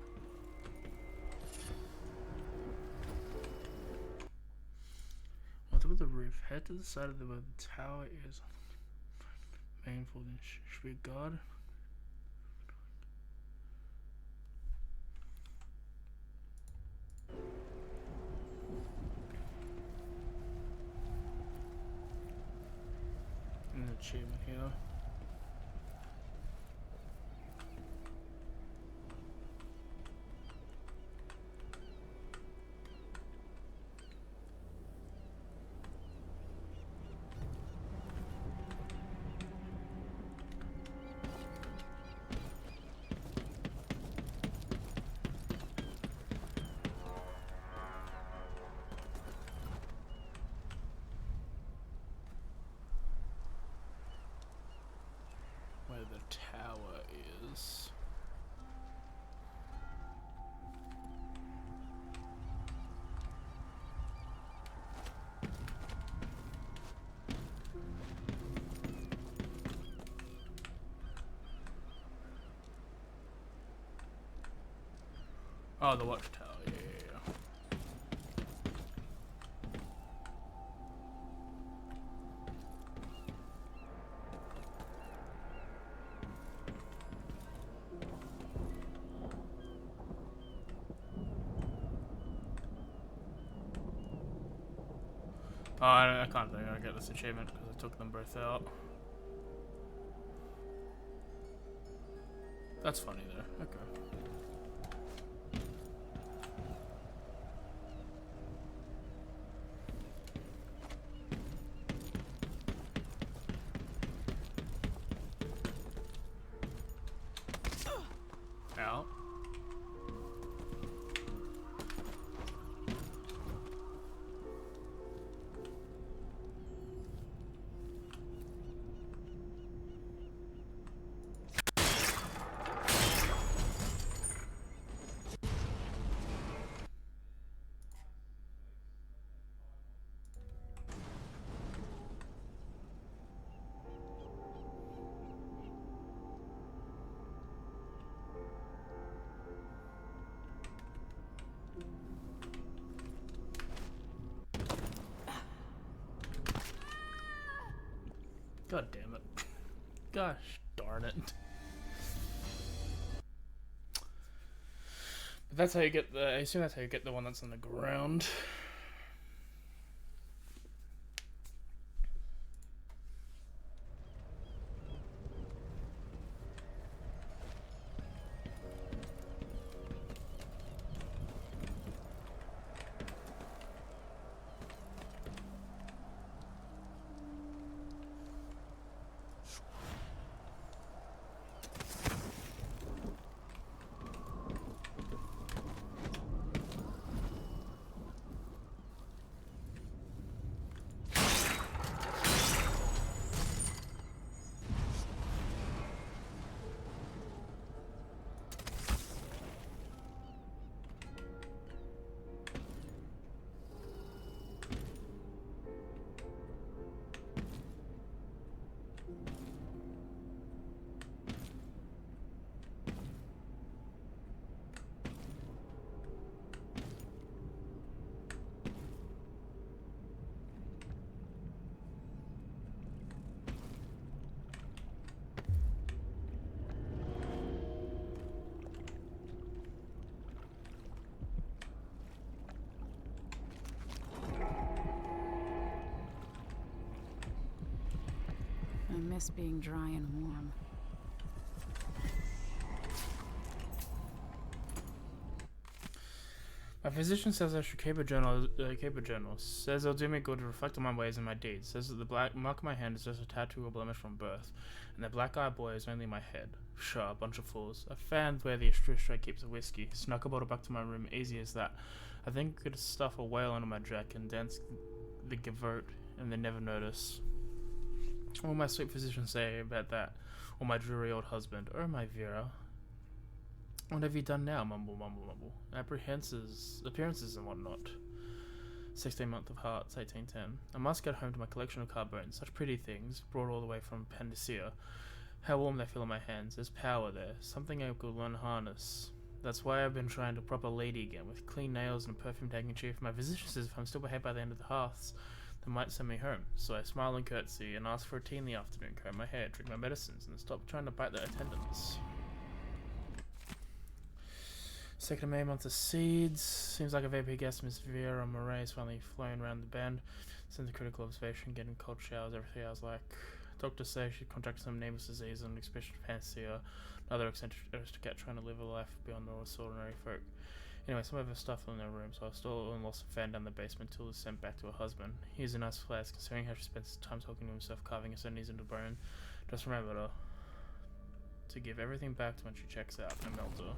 On top of the roof, head to the side of where the tower is. Main for the should we guard? An achievement here. Where the tower is. Oh, the watchtower. Yeah. Oh, I can't think I get this achievement because I took them both out. That's funny though. Okay. Out. God damn it. Gosh darn it. But that's how you get the, I assume that's how you get the one that's on the ground. I miss being dry and warm. My physician says I should keep a journal. Says it'll do me good to reflect on my ways and my deeds. Says that the black mark on my hand is just a tattoo or blemish from birth, and the black-eyed boy is only my head. Sure, a bunch of fools. I found where the ashtray keeps the whiskey. Snuck a bottle back to my room, easy as that. I think I could stuff a whale under my jacket and dance the gavotte, and they never notice. What will my sweet physician say about that? Or my dreary old husband? Oh, my Vera. What have you done now? Mumble, mumble, mumble. Appearances and whatnot. 16th month of Hearts, 1810. I must get home to my collection of cardbones. Such pretty things, brought all the way from Pandicea. How warm they feel in my hands. There's power there. Something I could learn harness. That's why I've been trying to proper lady again, with clean nails and a perfume handkerchief. My physician says if I'm still behaved by the end of the hearths, they might send me home. So I smile and curtsy and ask for a tea in the afternoon, comb my hair, drink my medicines, and stop trying to bite the attendants. 2nd of May, month of seeds. Seems like a vapor gas Miss Vera Murray is finally flown around the bend. Since a critical observation, getting cold showers every 3 hours like. Doctors say she contracted some nameless disease and expression of panacea. Another eccentric aristocrat trying to live a life beyond the ordinary folk. Anyway, some of her stuff in her room, so I stole and lost a fan down the basement till it was sent back to her husband. He's a nice flask, considering how she spends time talking to himself, carving his knees into bone. Just remember to give everything back when she checks out, and melt her.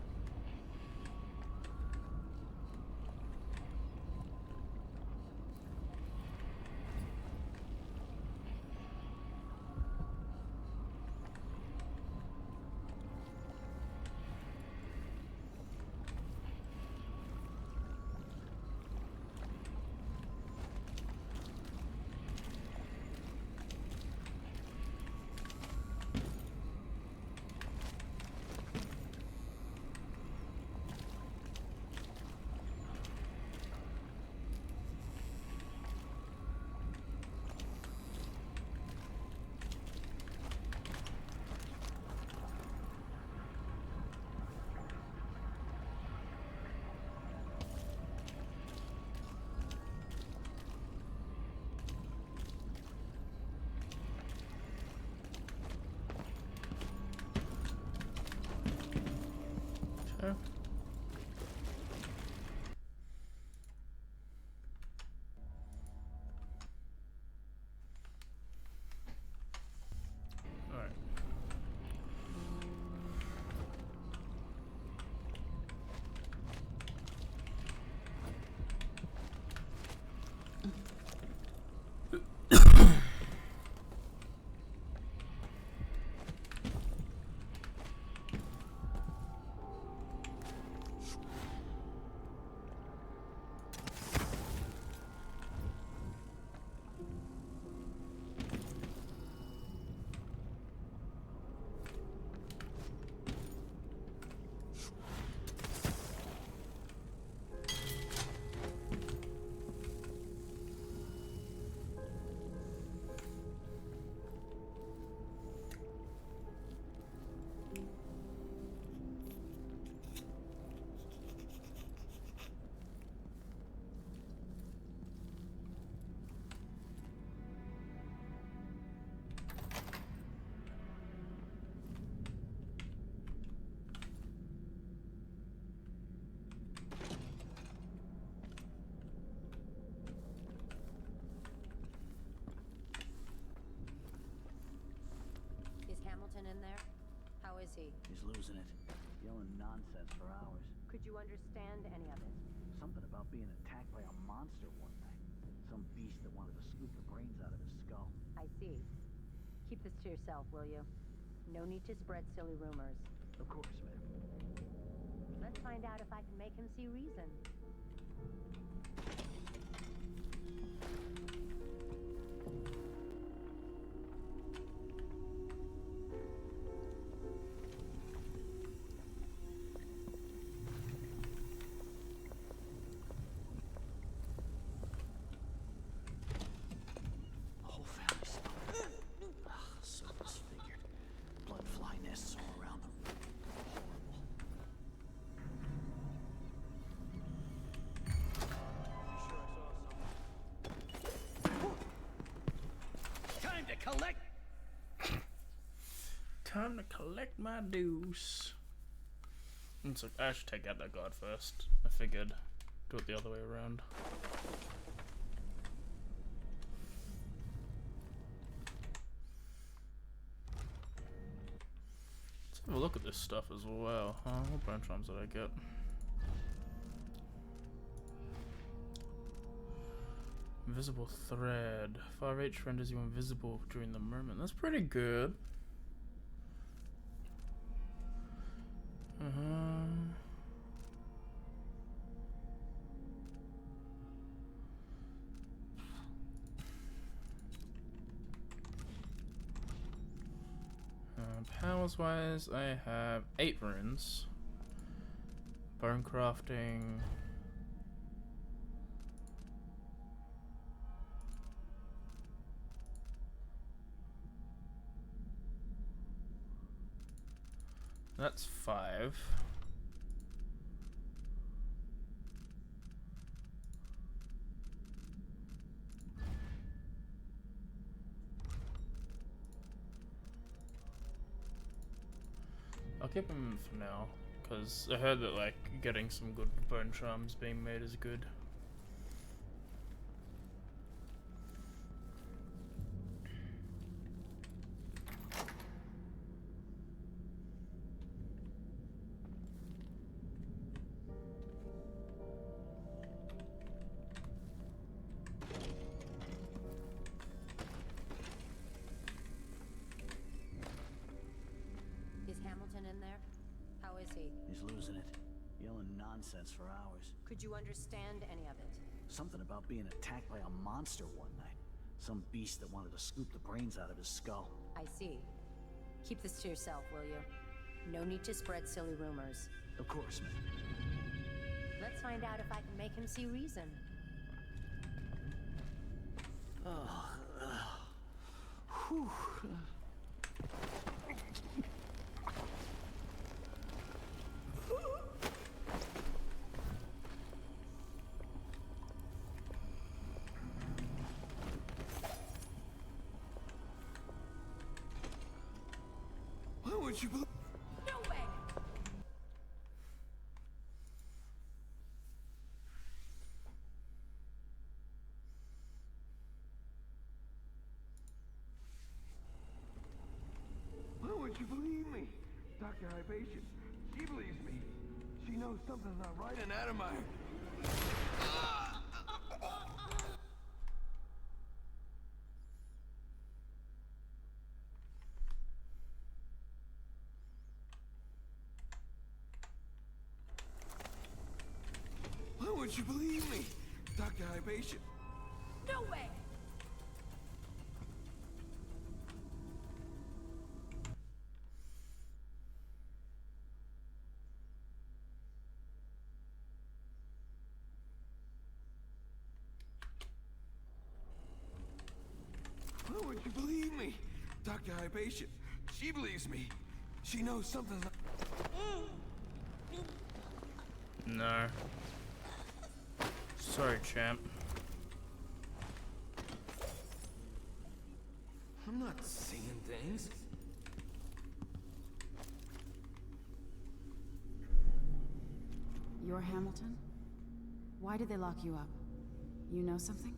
is he? He's losing it. Yelling nonsense for hours. Could you understand any of it? Something about being attacked by a monster one night. Some beast that wanted to scoop the brains out of his skull. I see. Keep this to yourself, will you? No need to spread silly rumors. Of course, ma'am. Let's find out if I can make him see reason. Whole family's so disfigured. Blood fly nests all around them. Time to collect. Time to collect my dues. It's like, I should take out that guard first. I figured do it the other way around. Let's have a look at this stuff as well. What bone charms did I get? Invisible thread. Far reach renders you invisible during the moment. That's pretty good. Powers wise, I have 8 runes. Bone crafting. That's 5. I'll keep them for now, because I heard that like getting some good bone charms being made is good. Is Hamilton in there? How is he? He's losing it. Yelling nonsense for hours. Could you understand any of it? Something about being attacked by a monster one night. Some beast that wanted to scoop the brains out of his skull. I see. Keep this to yourself, will you? No need to spread silly rumors. Of course, ma'am. Let's find out if I can make him see reason. Whew. Why would you believe? No way! Why would you believe me? Dr. Hypatia, she believes me. She knows something's not right in Adamire. Why would you believe me? Dr. Hypatia. No way! Why would you believe me? Dr. Hypatia. She believes me. She knows something's not... No. Sorry, champ. I'm not seeing things. You're Hamilton? Why did they lock you up? You know something?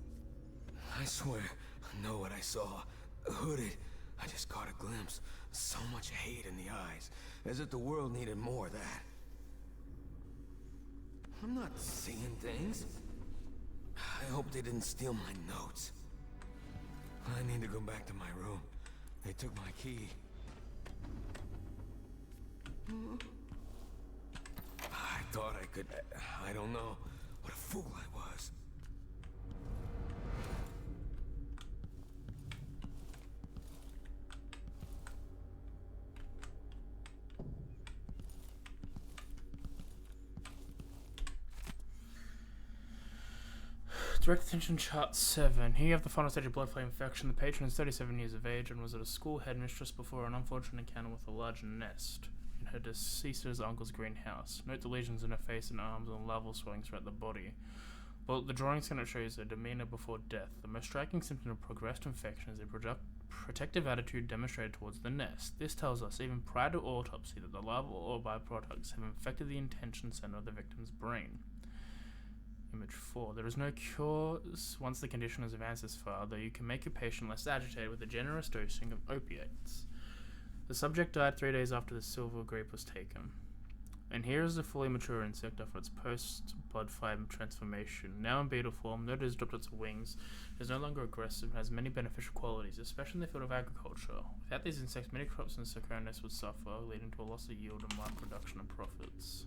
I swear, I know what I saw. Hooded, I just caught a glimpse. So much hate in the eyes, as if the world needed more of that. I'm not seeing things. I hope they didn't steal my notes. I need to go back to my room. They took my key. I thought I could... I don't know. What a fool I was. Direct attention chart 7. Here you have the final stage of blood flow infection. The patron is 37 years of age and was at a school headmistress before an unfortunate encounter with a large nest in her deceased's uncle's greenhouse. Note the lesions in her face and arms and larval swelling throughout the body. But the drawings cannot show her demeanor before death. The most striking symptom of progressed infection is a protective attitude demonstrated towards the nest. This tells us, even prior to autopsy, that the larval or byproducts have infected the intention center of the victim's brain. Image 4. There is no cure once the condition has advanced this far, though you can make your patient less agitated with a generous dosing of opiates. The subject died 3 days after the silver grape was taken. And here is the fully mature insect after its post-blood fiber transformation. Now in beta form, note it has dropped its wings, it is no longer aggressive, and has many beneficial qualities, especially in the field of agriculture. Without these insects, many crops in Socornes would suffer, leading to a loss of yield and marked reduction in profits.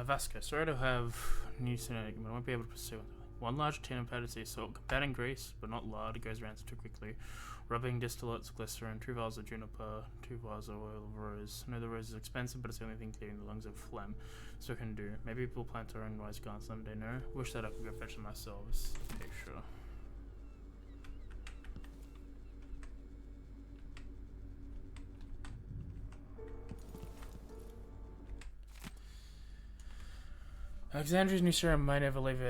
Vasco, sorry to have news tonight, but I won't be able to pursue it. 1 large tin of powdered sea salt, compounding grease, but not lard, it goes rancid too quickly. Rubbing distillates, glycerin, 2 vials of juniper, 2 vials of oil of rose. I know the rose is expensive, but it's the only thing clearing the lungs of phlegm, so it can do. Maybe people plant our own wise gardens someday, no? Wish that I could go fetch them myself. Okay, sure. Alexandria's new serum might never leave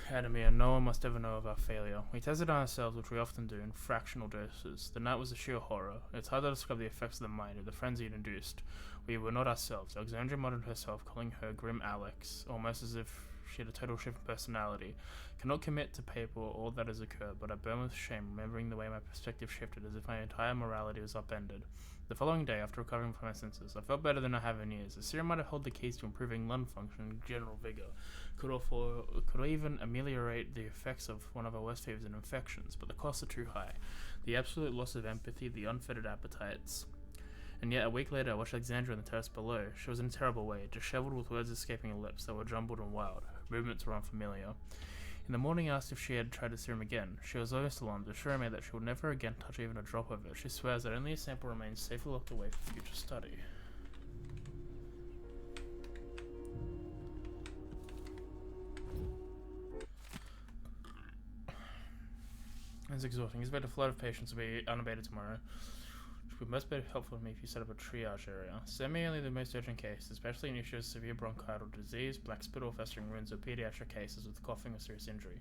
Academy, and no one must ever know of our failure. We tested on ourselves, which we often do, in fractional doses. The night was a sheer horror. It's hard to describe the effects of the mind, of the frenzy it induced. We were not ourselves. Alexandria muttered herself, calling her Grim Alex, almost as if she had a total shift in personality. Cannot commit to paper all that has occurred, but I burn with shame, remembering the way my perspective shifted, as if my entire morality was upended. The following day, after recovering from my senses, I felt better than I have in years. The serum might have held the keys to improving lung function and general vigor, could even ameliorate the effects of one of our worst fevers and infections, but the costs are too high. The absolute loss of empathy, the unfettered appetites. And yet, a week later, I watched Alexandria on the terrace below. She was in a terrible way, disheveled with words escaping her lips that were jumbled and wild. Her movements were unfamiliar. In the morning, I asked if she had tried the serum again. She was almost alarmed, assuring me that she would never again touch even a drop of it. She swears that only a sample remains safely locked away for future study. It's exhausting. Expect a flood of patients will be unabated tomorrow. It would most be helpful to me if you set up a triage area. Send me only the most urgent cases, especially in issues of severe bronchial disease, black spittle, festering wounds, or pediatric cases with coughing or serious injury.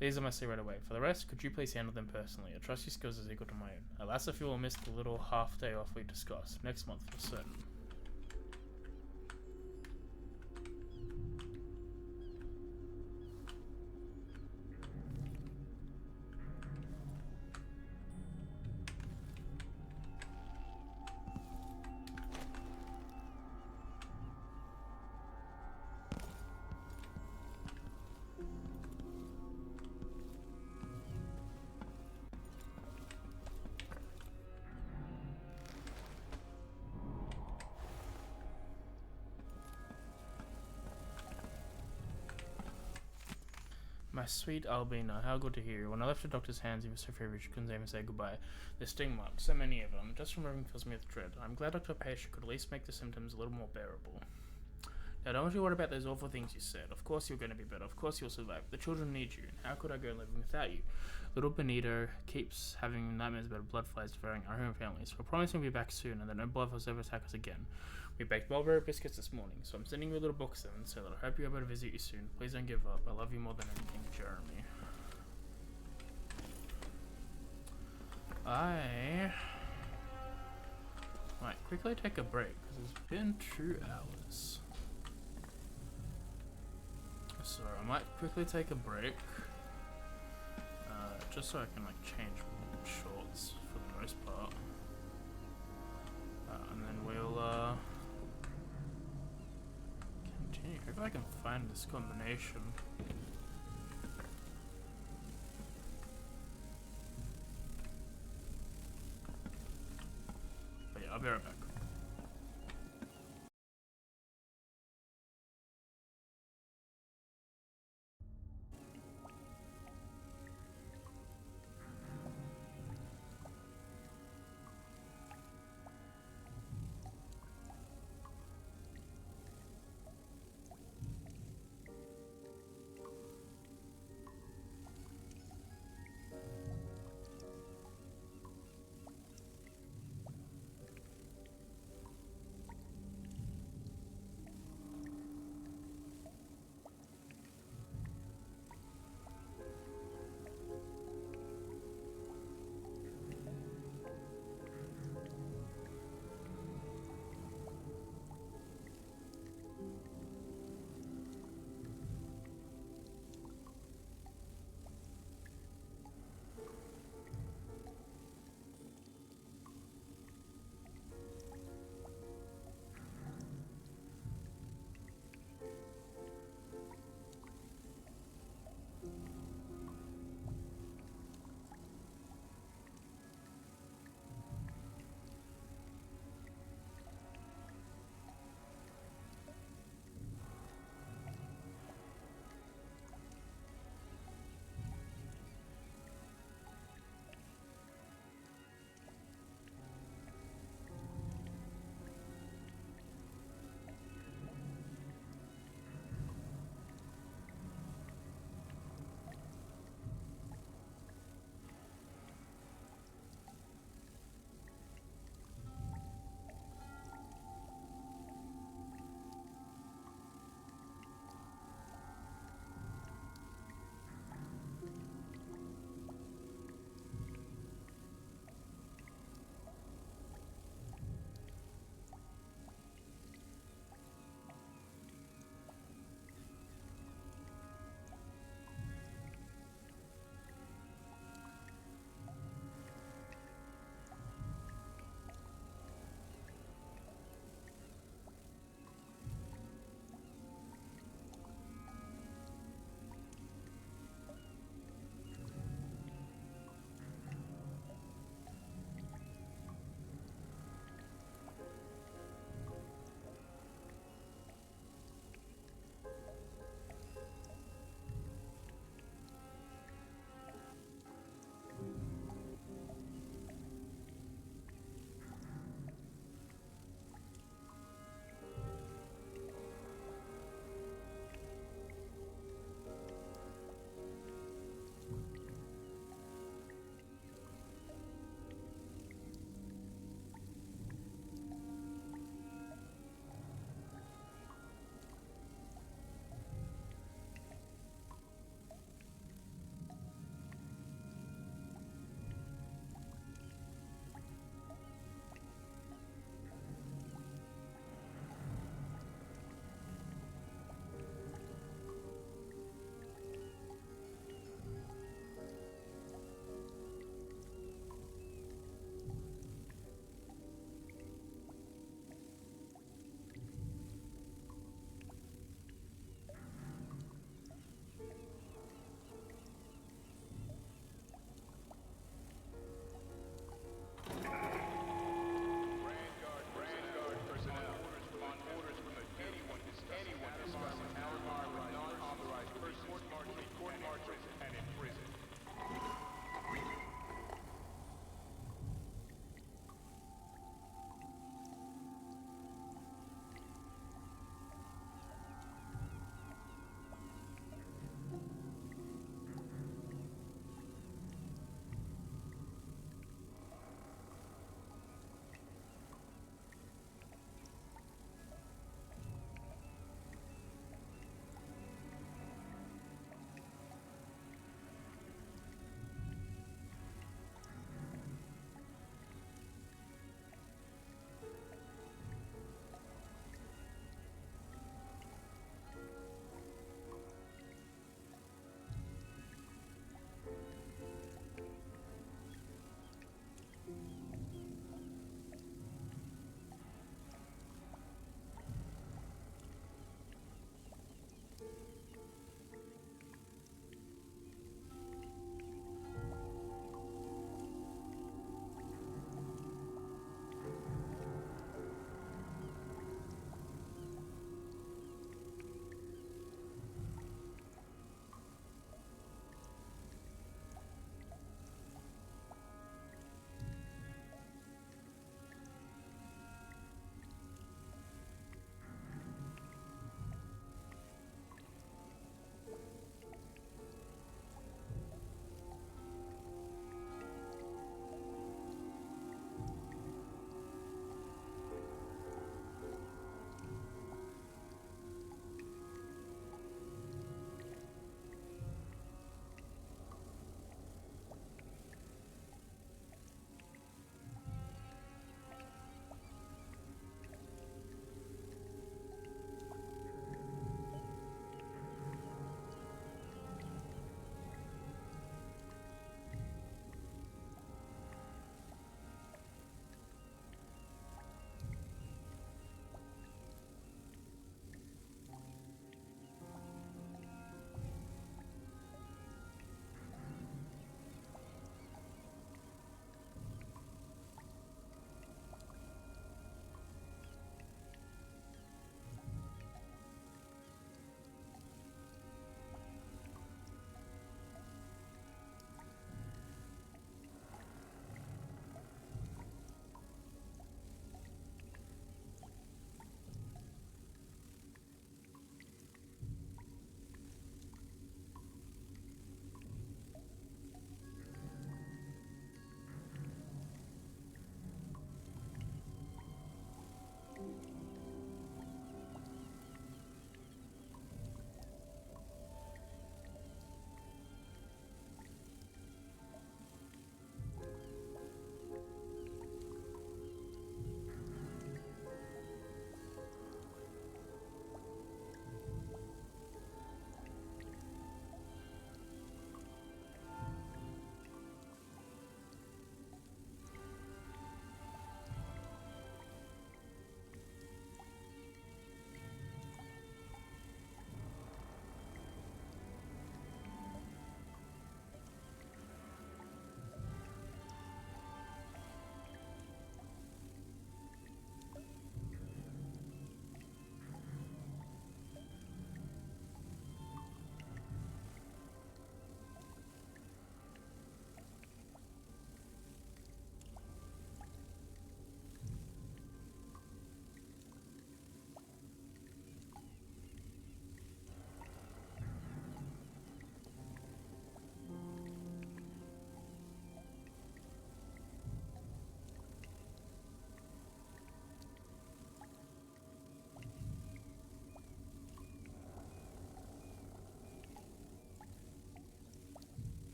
These I must see right away. For the rest, could you please handle them personally? I trust your skills as equal to my own. Alas, if you will miss the little half day off we discussed. Next month for certain. My sweet Albina, how good to hear you. When I left the doctor's hands, he was so feverish, couldn't even say goodbye. The sting marks, so many of them. Just remembering fills me with dread. I'm glad Dr. Patient could at least make the symptoms a little more bearable. Now, don't you worry about those awful things you said. Of course you're going to be better. Of course you'll survive. The children need you, and how could I go living without you? Little Benito keeps having nightmares about blood flies devouring our home families. We're promising we'll be back soon, and that no blood flies ever attack us again. We baked mulberry biscuits this morning, so I'm sending you a little box of them, so that I hope you're able to visit you soon. Please don't give up. I love you more than anything, Jeremy. I might quickly take a break, because it's been 2 hours. So I might quickly take a break, just so I can like change shorts for the most part, and then we'll continue. Hope I can find this combination. But yeah, I'll be right back.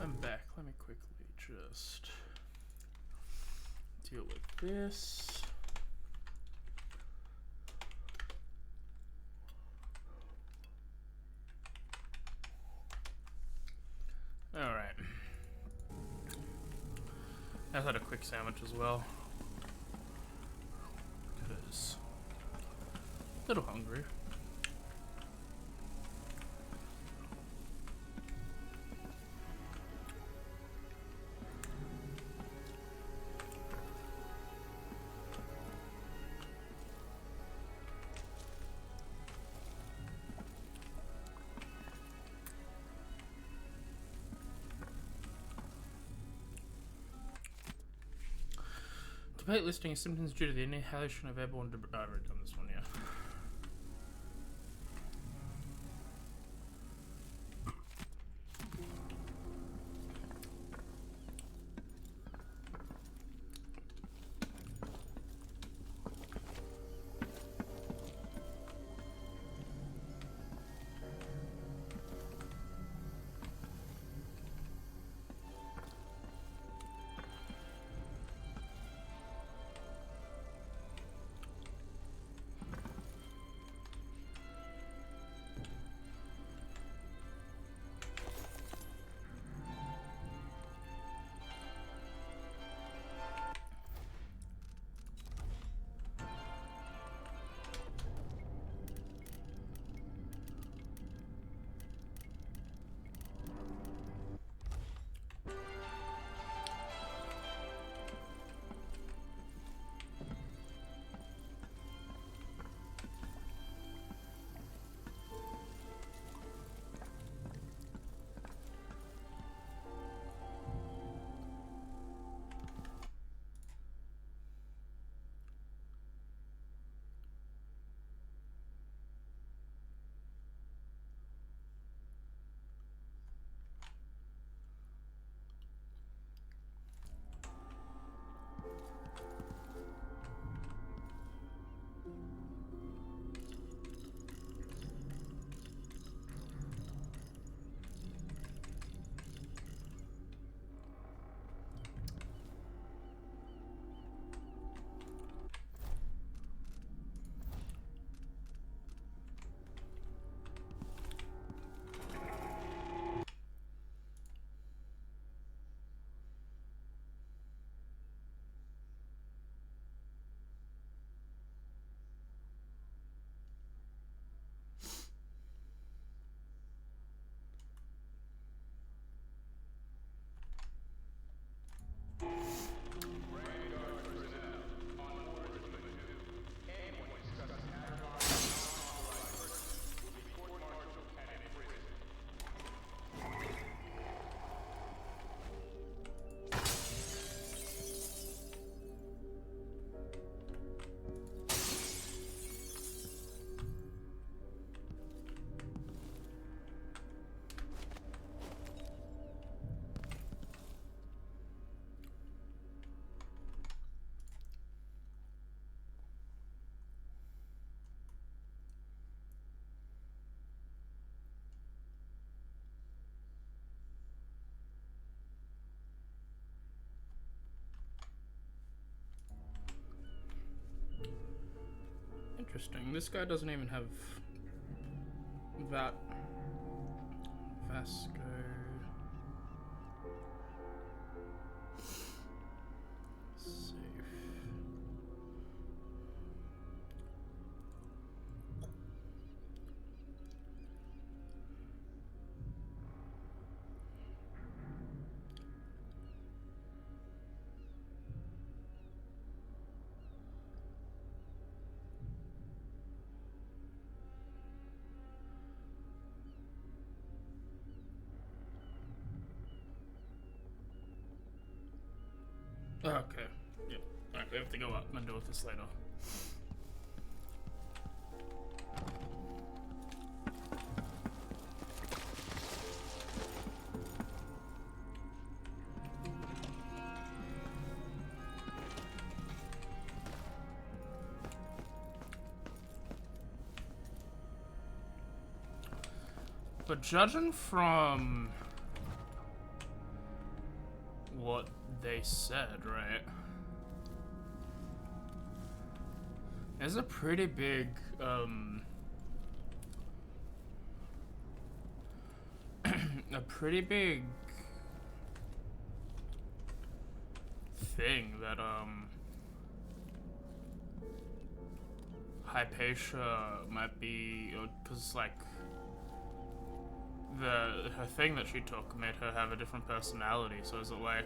I'm back. Let me quickly just deal with this. Alright. I had a quick sandwich as well. Because a little hungry. Debate listing symptoms due to the inhalation of airborne debris. I've already done this one, yeah. Interesting. This guy doesn't even have that Vasco. Safe. Okay. Yep. Alright, we have to go up and deal with this later. But judging from what they said, right? There's a pretty big, a pretty big thing that, Hypatia might be, because, like, her thing that she took made her have a different personality, so is it like...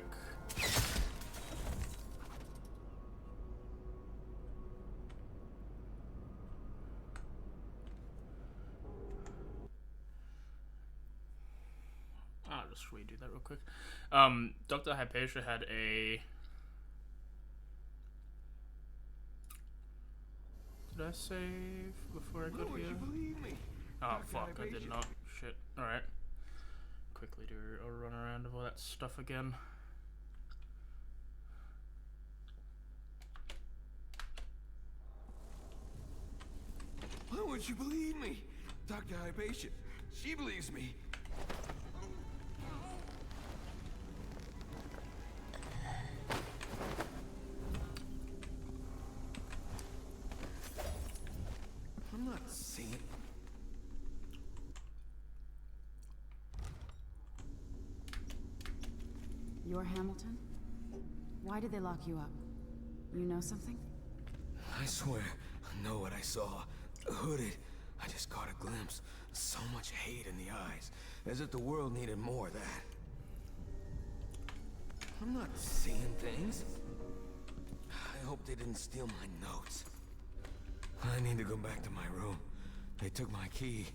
I'll just redo that real quick. Dr. Hypatia had a... Did I save before I got here? Oh fuck, I did not. Shit. Alright. Quickly do a run around of all that stuff again. Why would you believe me? Dr. Hypatia, she believes me. I'm not seeing. You're Hamilton? Why did they lock you up? You know something? I swear, I know what I saw. Hooded. I just caught a glimpse. So much hate in the eyes. As if the world needed more of that. I'm not seeing things. I hope they didn't steal my notes. I need to go back to my room. They took my key.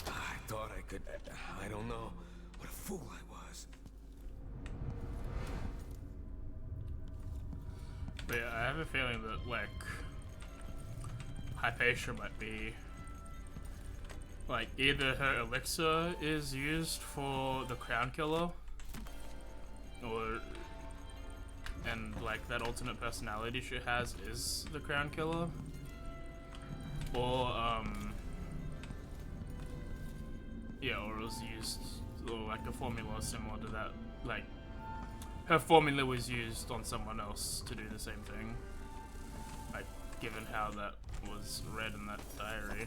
I thought I could... I don't know. What a fool I was. But yeah, I have a feeling that, like, Hypatia might be... Like, either her elixir is used for the Crown Killer, or... And, like, that alternate personality she has is the Crown Killer. Or, yeah, or it was used, or like a formula similar to that. Like, her formula was used on someone else to do the same thing. Like, given how that was read in that diary.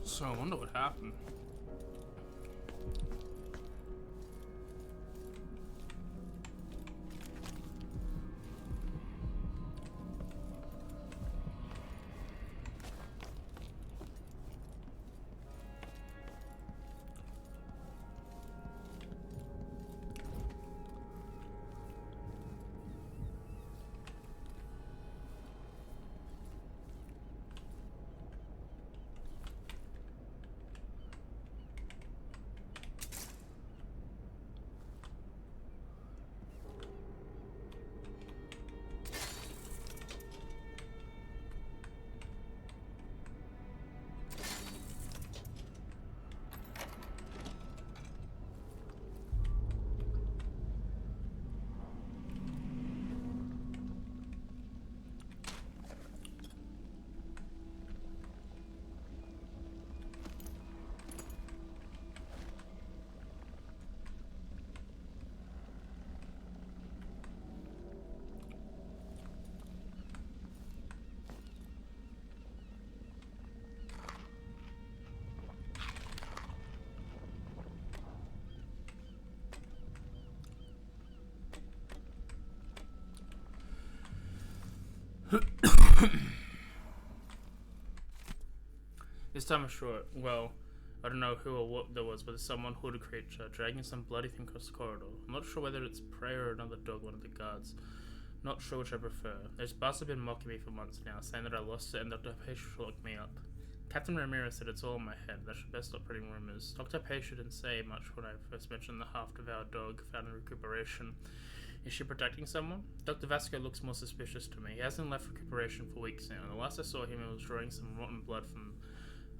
So I wonder what happened. This time I'm sure, well, I don't know who or what there was, but there's some hooded creature dragging some bloody thing across the corridor. I'm not sure whether it's prey or another dog, one of the guards. Not sure which I prefer. Those bars have been mocking me for months now, saying that I lost it and Dr. Hypatia locked me up. Captain Ramirez said it's all in my head, that I should best stop spreading rumors. Dr. Hypatia didn't say much when I first mentioned the half-devoured dog found in recuperation. Is she protecting someone? Dr. Vasco looks more suspicious to me. He hasn't left recuperation for weeks now. The last I saw him, he was drawing some rotten blood from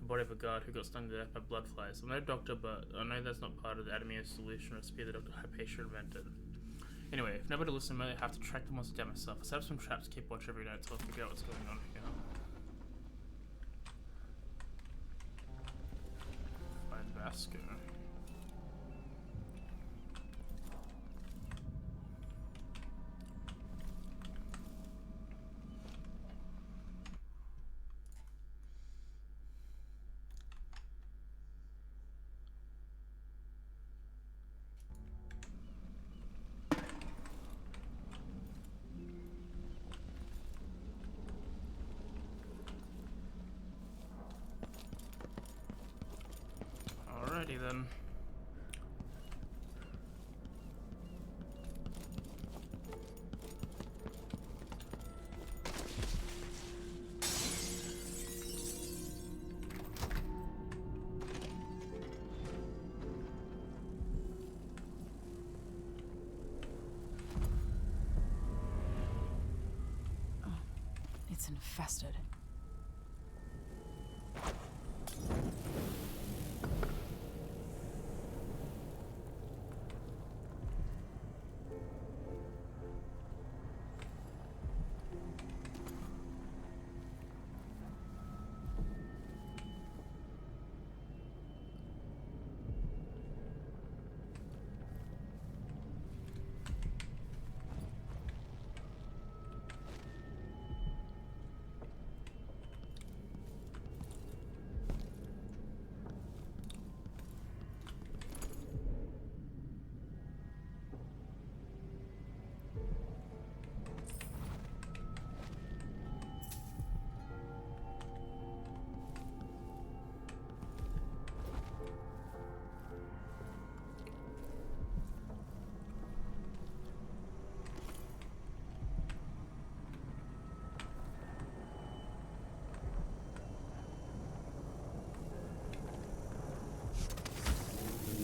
the body of a guard who got stung to death by blood flies. I'm no doctor, but I know that's not part of the Adamio solution recipe that Dr. Hypatia invented. Anyway, if nobody listens, I might have to track the monster down myself. I set up some traps to keep watch every night until I figure out what's going on here. Find Vasco. Alrighty then. It's infested.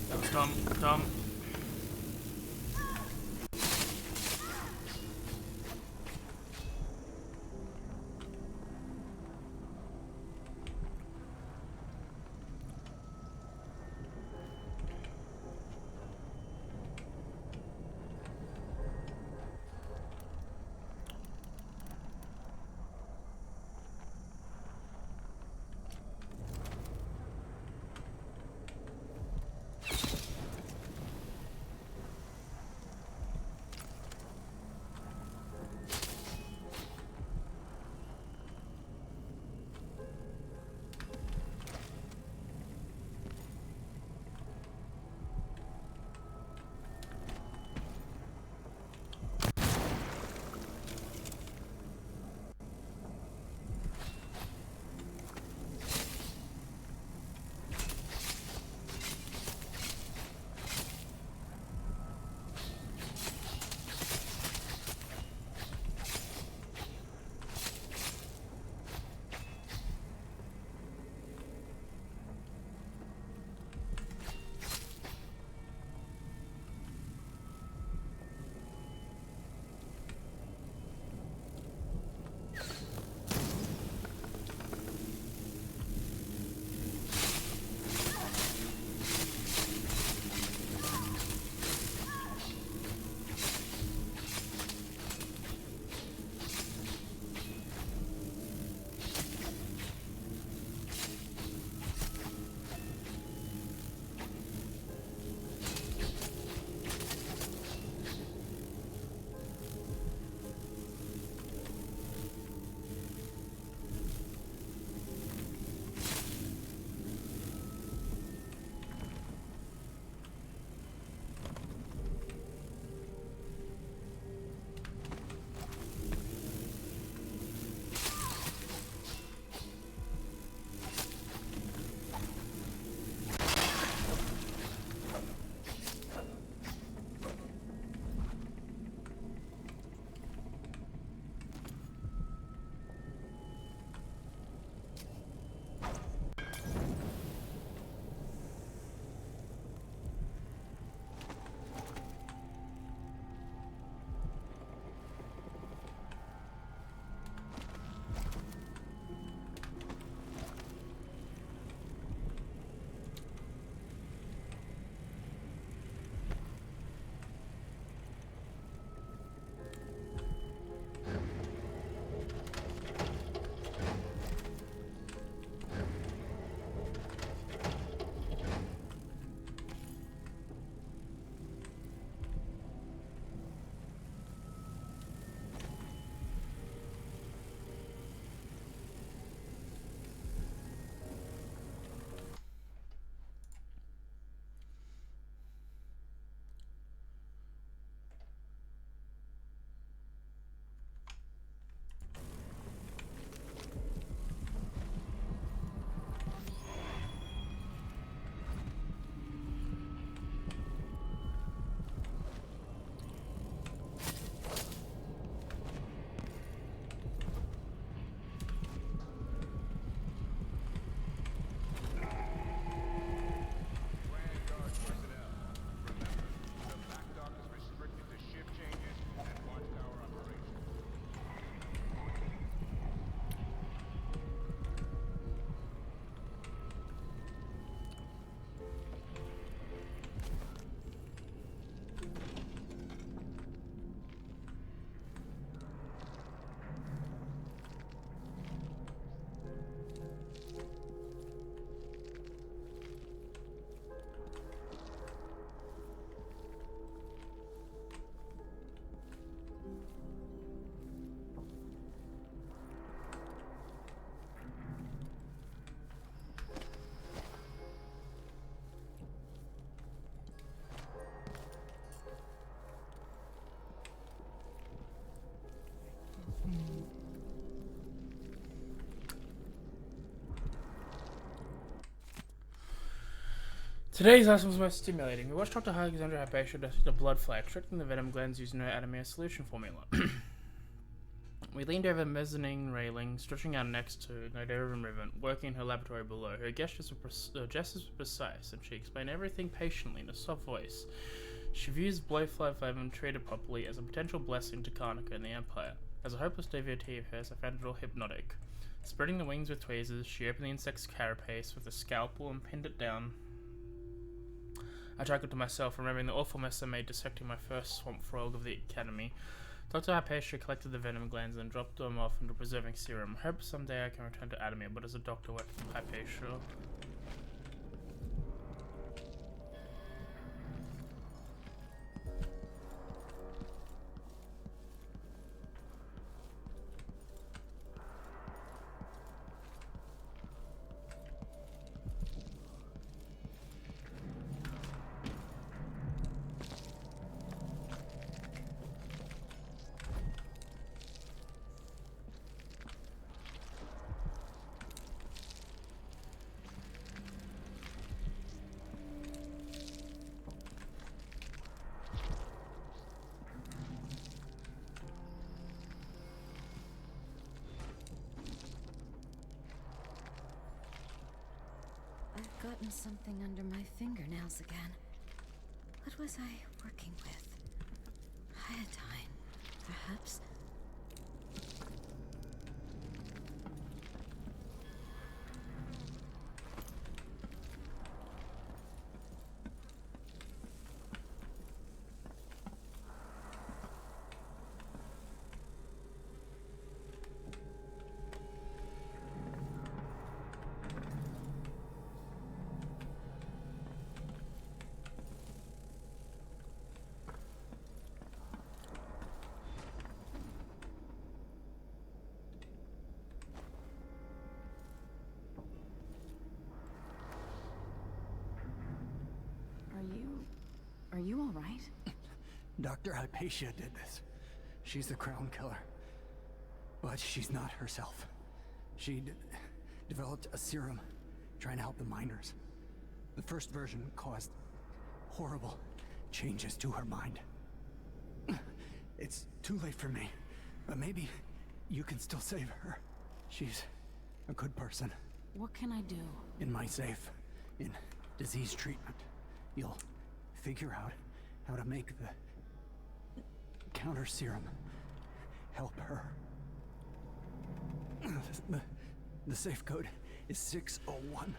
That was dumb. Today's lesson was most stimulating. We watched Dr. Alexandra Hypatia dissect a blood flow, extracting the venom glands using her Adamir solution formula. We leaned over the mezzanine railing, stretching our necks to Nodarian River, working in her laboratory below. Her gestures were precise, and she explained everything patiently in a soft voice. She views blowfly venom treated properly as a potential blessing to Karnaca and the Empire. As a hopeless devotee of hers, I found it all hypnotic. Spreading the wings with tweezers, she opened the insect's carapace with a scalpel and pinned it down. I chuckled to myself, remembering the awful mess I made dissecting my first swamp frog of the academy. Dr. Hypatia collected the venom glands and dropped them off into preserving serum. I hope someday I can return to Adamir, but as a doctor working with Hypatia. I've gotten something under my fingernails again. What was I working with? Iodine, perhaps? Are you all right? Dr. Hypatia did this. She's the crown killer. But she's not herself. She developed a serum trying to help the miners. The first version caused horrible changes to her mind. It's too late for me, but maybe you can still save her. She's a good person. What can I do? In my safe, in disease treatment, you'll figure out how to make the counter serum help her. The safe code is 601.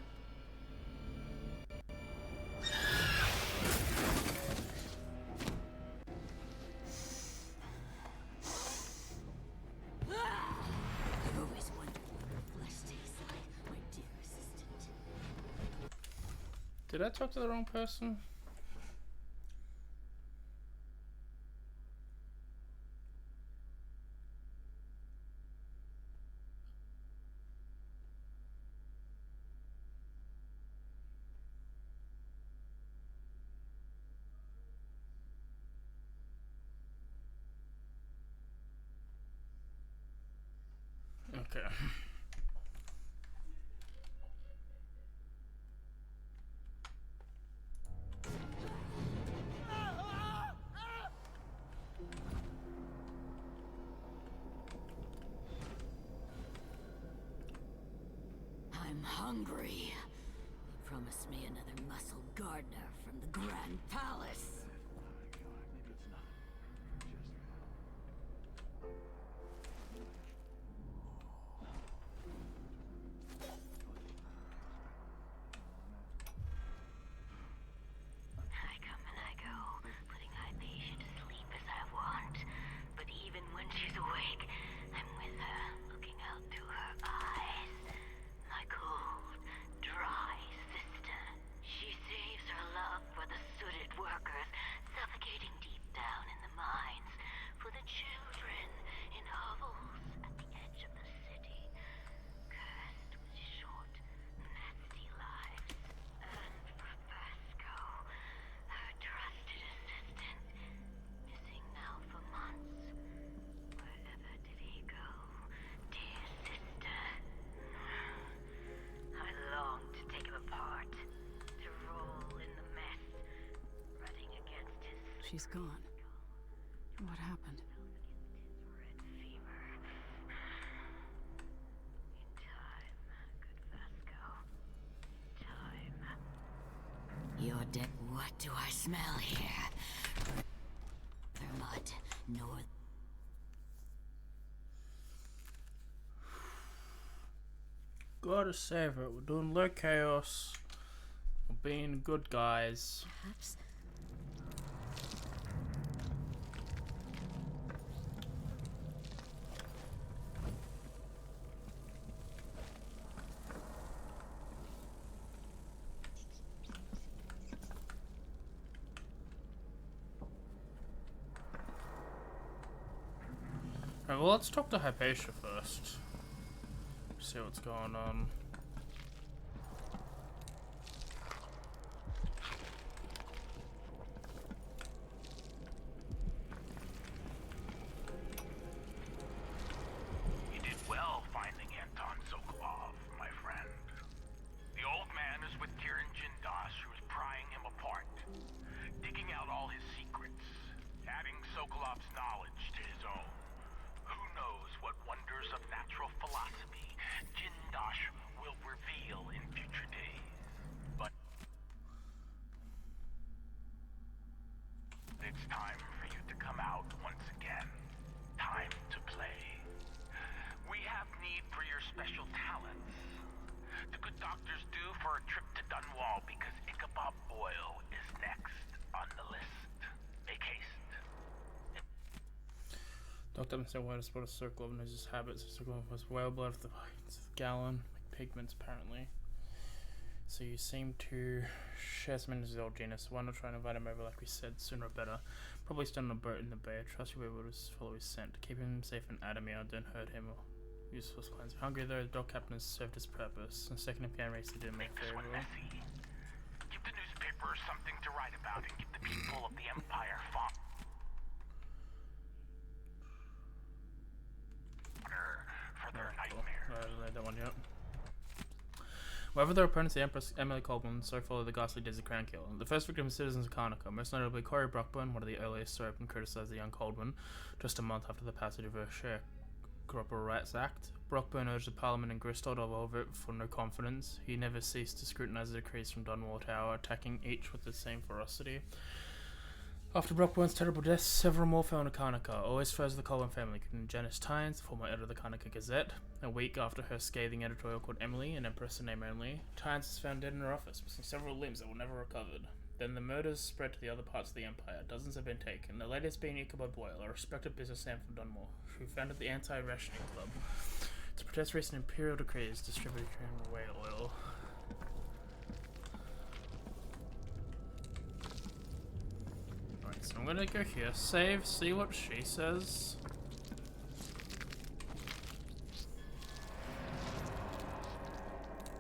I've always wondered what her flesh tastes like, my dear assistant. Did I talk to the wrong person? Okay. I'm hungry. You promised me another muscle gardener from the Grand Palace. I come and I go, putting Hypatia to sleep as I want. But even when she's awake, I'm with her, looking out through her eyes. My cold, dry sister. She saves her love for the sooted workers She's gone. What happened? You're dead. What do I smell here? Vermont, north. Gotta savor it. We're doing low chaos. We're being good guys. Perhaps. Alright, well, let's talk to Hypatia first. See what's going on. You did well finding Anton Sokolov, my friend. The old man is with Kieran Jindosh, who's prying him apart, digging out all his secrets, adding Sokolov's knowledge to his own. Who knows what wonders of natural philosophy Jindosh will reveal in future days. But it's time for you to come out once again. Time to play. We have need for your special talents. The good doctors do for a trip to Dunwall because Ichabod Boyle is next on the list. Make haste. Dr. Mr. White has spotted a circle of knows his habits. The circle was well blood of the vines. Gallon, like pigments apparently. So you seem to share some in his old genus. Why not try and invite him over like we said, sooner or better. Probably still on a boat in the bay. I trust you'll be able to follow his scent. Keep him safe and Adamir, don't hurt him or use his cleanse. Hungry though, the dog captain has served his purpose. And second if can race he didn't make favor. Give the newspapers something to write about and give the people of the Empire fun. For their nightmare. I don't want yet. Wherever their opponents, the Empress Emily Kaldwin, so follow the ghastly Dizzy Crown Kill. The first victim is citizens of Karnaca, most notably Corey Brockburn, one of the earliest to open criticized the young Kaldwin, just a month after the passage of her Sharecropper Rights Act. Brockburn urged the Parliament and Gristol to vote for no confidence. He never ceased to scrutinize the decrees from Dunwall Tower, attacking each with the same ferocity. After Brockburn's terrible death, several more fell into Karnaca, always foes of the Colwyn family, including Janice Tynes, the former editor of the Karnaca Gazette. A week after her scathing editorial called Emily, an empress in name only, Tynes was found dead in her office, missing several limbs that were never recovered. Then the murders spread to the other parts of the Empire. Dozens have been taken, the latest being Ichabod Boyle, a respected businessman from Dunmore, who founded the Anti-Rationing Club to protest recent imperial decrees distributing whale oil. Alright, so I'm gonna go here, save, see what she says.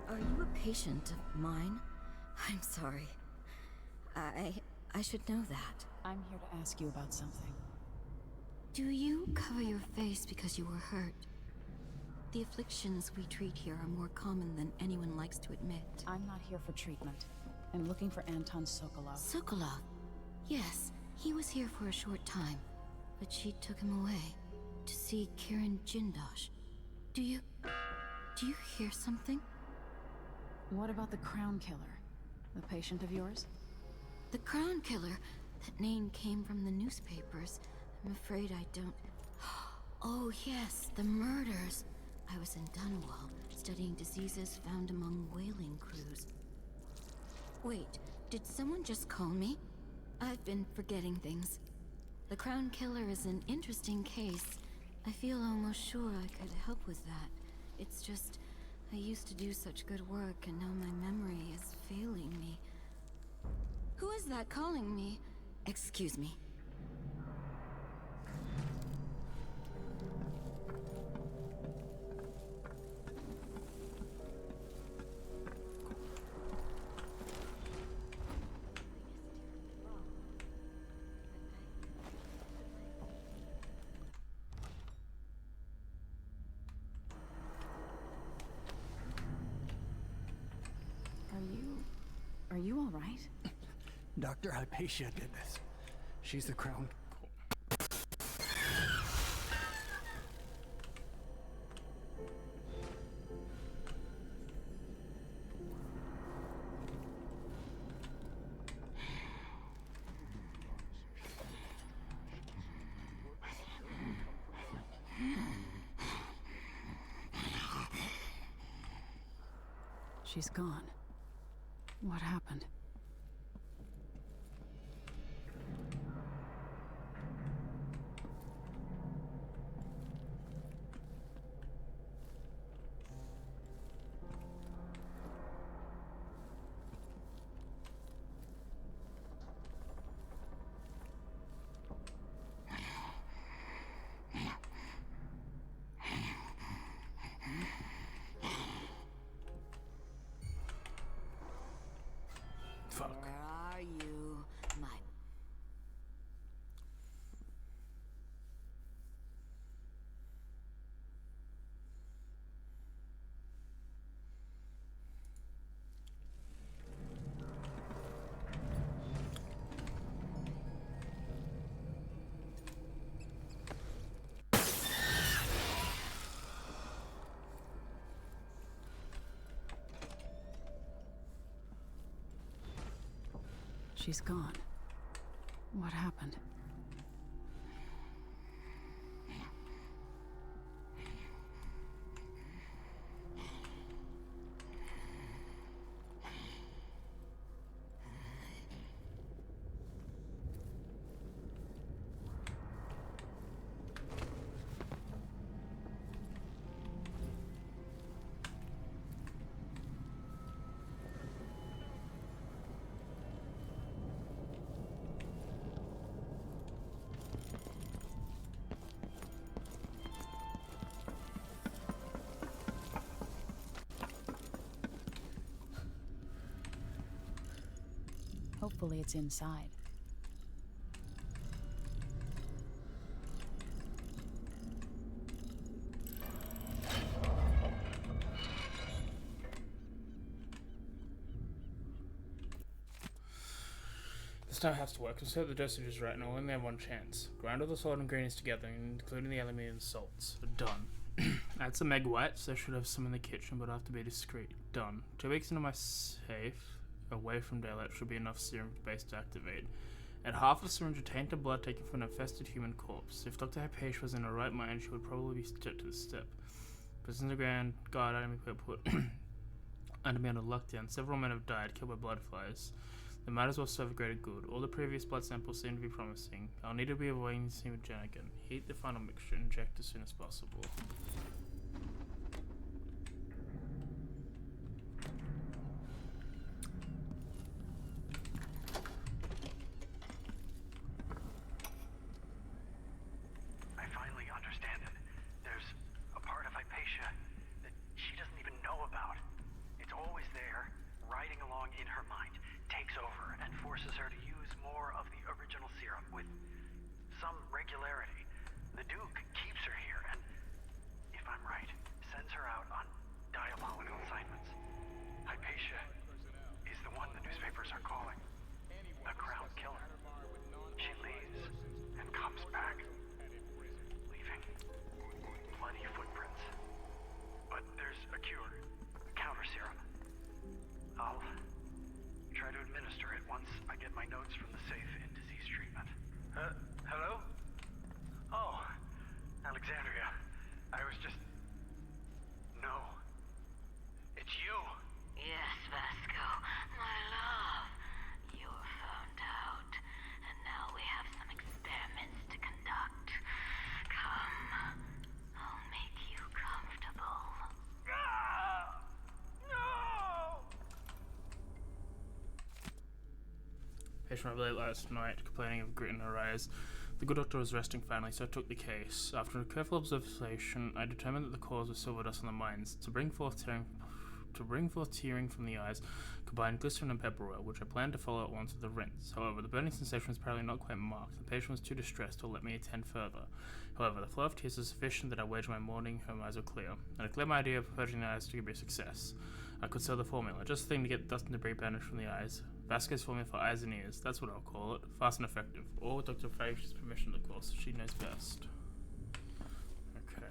Are you a patient of mine? I'm sorry. I should know that. I'm here to ask you about something. Do you cover your face because you were hurt? The afflictions we treat here are more common than anyone likes to admit. I'm not here for treatment. I'm looking for Anton Sokolov. Sokolov? Yes, he was here for a short time, but she took him away to see Kieran Jindosh. Do you hear something? What about the Crown Killer? The patient of yours? The Crown Killer? That name came from the newspapers. I'm afraid I don't... Oh yes, the murders. I was in Dunwall, studying diseases found among whaling crews. Wait, did someone just call me? I've been forgetting things. The Crown Killer is an interesting case. I feel almost sure I could help with that. It's just, I used to do such good work and now my memory is failing me. Who is that calling me? Excuse me. Are you all right? Dr. Hypatia did this. She's the crown. She's gone. What happened? Fuck. Where are you, my... She's gone. What happened? Hopefully it's inside. This time has to work. Consider the dosage is right and I only have one chance. Grind all the solid ingredients together, including the element and salts. Done. Add some egg whites. I should have some in the kitchen, but I have to be discreet. Done. 2 weeks into my safe, away from daylight, should be enough serum base to activate. Add half a syringe of tainted blood taken from an infested human corpse. If Dr. Hypatia was in her right mind, she would probably be stepped to this step. But since the grand guard enemy put under me on a lockdown, several men have died, killed by blood flies. They might as well serve a greater good. All the previous blood samples seem to be promising. I'll need to be avoiding the scene with Jen again. Heat the final mixture and inject as soon as possible. I finally understand it. There's a part of Hypatia that she doesn't even know about. It's always there, riding along in her mind, takes over and forces her to use more of the original serum with some regularity. The Duke keeps her here and, if I'm right, sends her out on diabolical assignments. Hypatia is the one the newspapers are calling the Crown Killer. She leaves and comes back, leaving bloody footprints. But there's a cure, counter serum. I'll try to administer it once I get my notes from the safe in disease treatment. Hello? Oh, Alexandria. I was just... No. It's you. Yes, Vasco, my love. You were found out, and now we have some experiments to conduct. Come, I'll make you comfortable. No! Patient arrived late last night, complaining of grit in her eyes. The good doctor was resting finally, so I took the case. After a careful observation, I determined that the cause was silver dust on the mines. To bring forth tearing from the eyes, combined glycerin and pepper oil, which I planned to follow at once with a rinse. However, the burning sensation was apparently not quite marked. The patient was too distressed to let me attend further. However, the flow of tears was sufficient that I waged my morning. Her eyes were clear. I declared my idea of purging the eyes to be a success. I could sell the formula, just the thing to get dust and debris banished from the eyes. Vasquez formula for eyes and ears. That's what I'll call it. Fast and effective. All with Dr. Flourish's permission, of course. She knows best. Okay.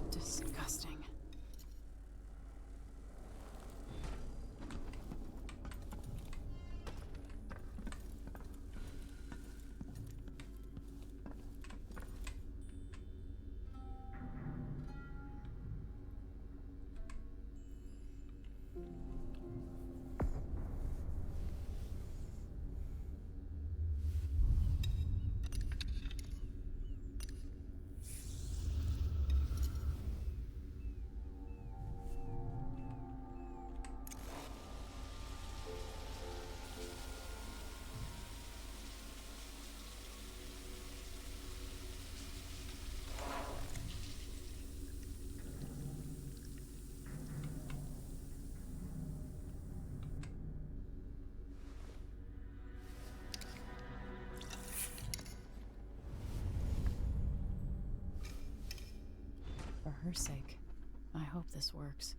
Disgusting. For her sake, I hope this works.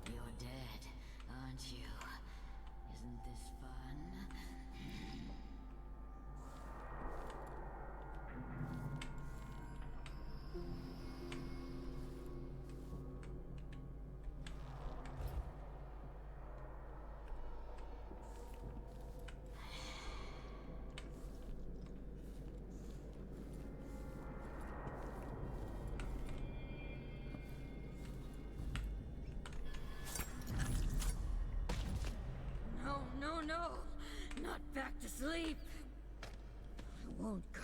You're dead, aren't you? Isn't this fun? No, no, no! Not back to sleep! I won't go.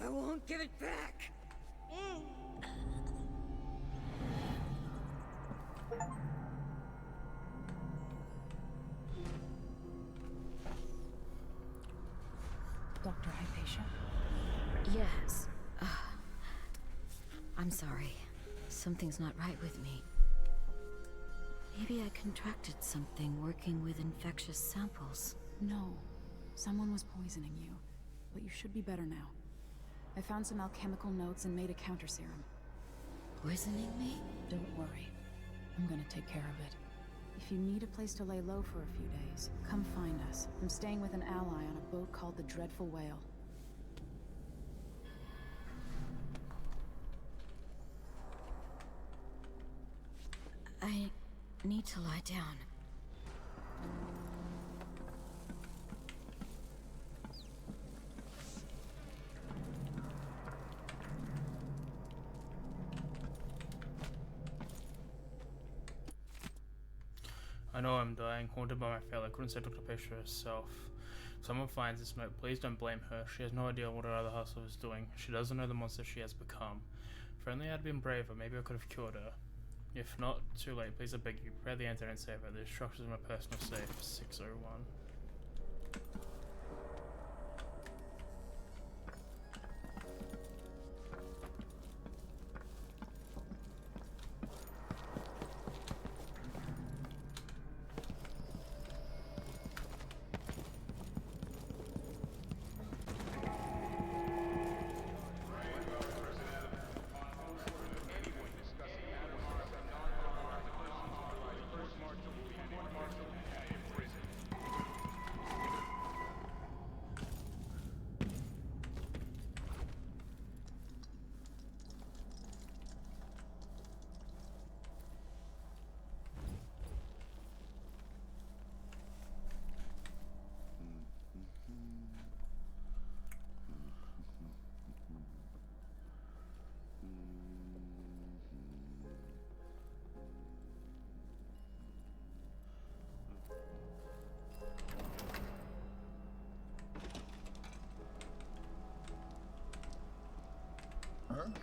I won't give it back! Dr. Hypatia? Yes. I'm sorry. Something's not right with me. Maybe I contracted something working with infectious samples. No. Someone was poisoning you. But you should be better now. I found some alchemical notes and made a counter serum. Poisoning me? Don't worry. I'm gonna take care of it. If you need a place to lay low for a few days, come find us. I'm staying with an ally on a boat called the Dreadful Whale. I need to lie down. I know I'm dying, haunted by my failure. I couldn't say Dr. Pesha herself. If someone finds this note, please don't blame her. She has no idea what her other hustle is doing. She doesn't know the monster she has become. If only I'd been braver, maybe I could have cured her. If not, too late, please I beg you. Prepare the antidote and save her. The instructions in my personal safe, 601. drunk?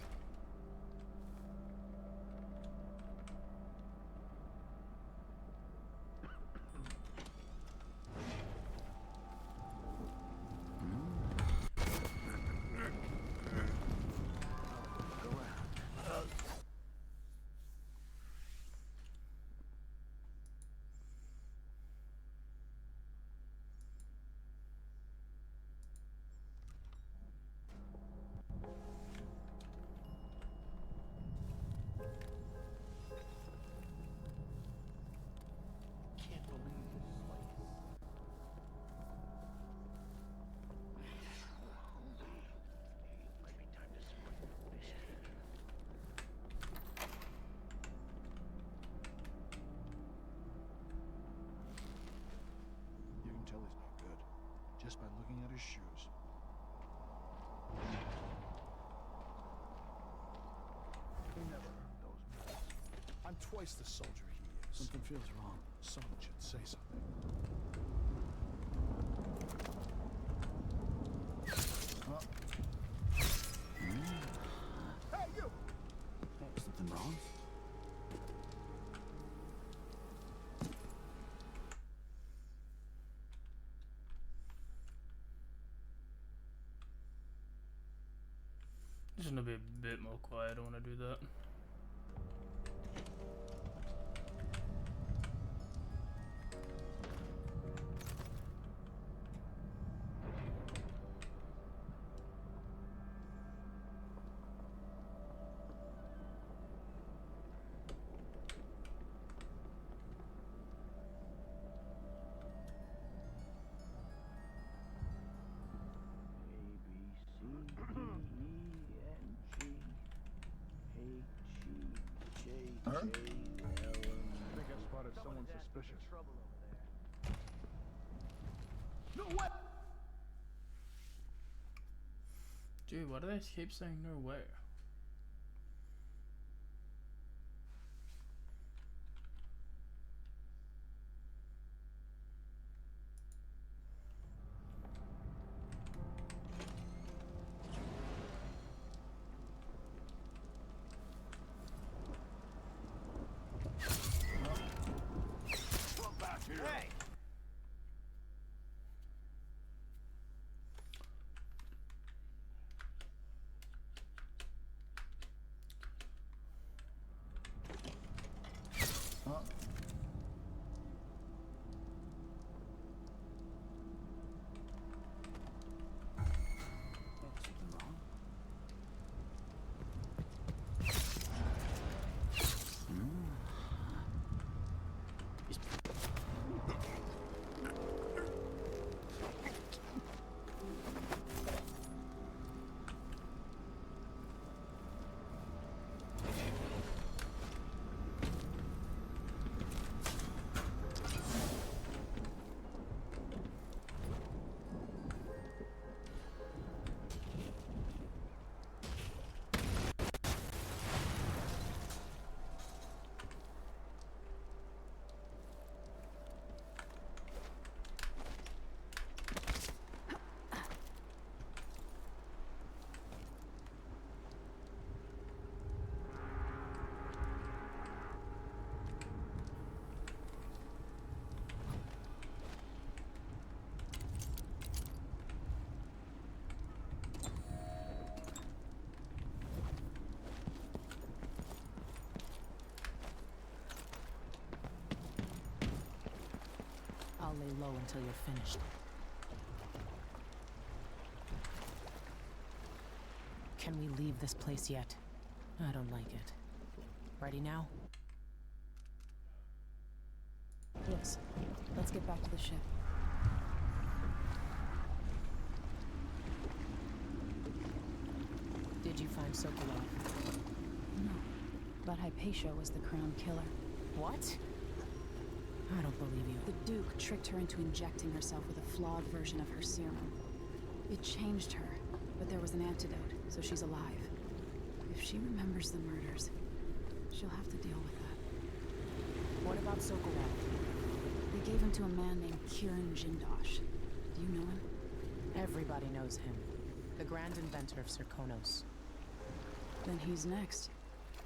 You can tell he's no good, just by looking at his shoes. He never earned those medals. I'm twice the soldier he is. Something feels wrong. Someone should say something. Hey, you! Something wrong? Just gonna be a bit more quiet. I don't want to do that. Huh? I think I've spotted someone suspicious. No way! Dude, why do they keep saying no way? Hey! I'll lay low until you're finished. Can we leave this place yet? I don't like it. Ready now? Yes. Let's get back to the ship. Did you find Sokolov? No. But Hypatia was the crown killer. What? I don't believe you. The Duke tricked her into injecting herself with a flawed version of her serum. It changed her, but there was an antidote, so she's alive. If she remembers the murders, she'll have to deal with that. What about Sokolov? They gave him to a man named Kieran Jindosh. Do you know him? Everybody knows him. The grand inventor of Serkonos. Then he's next.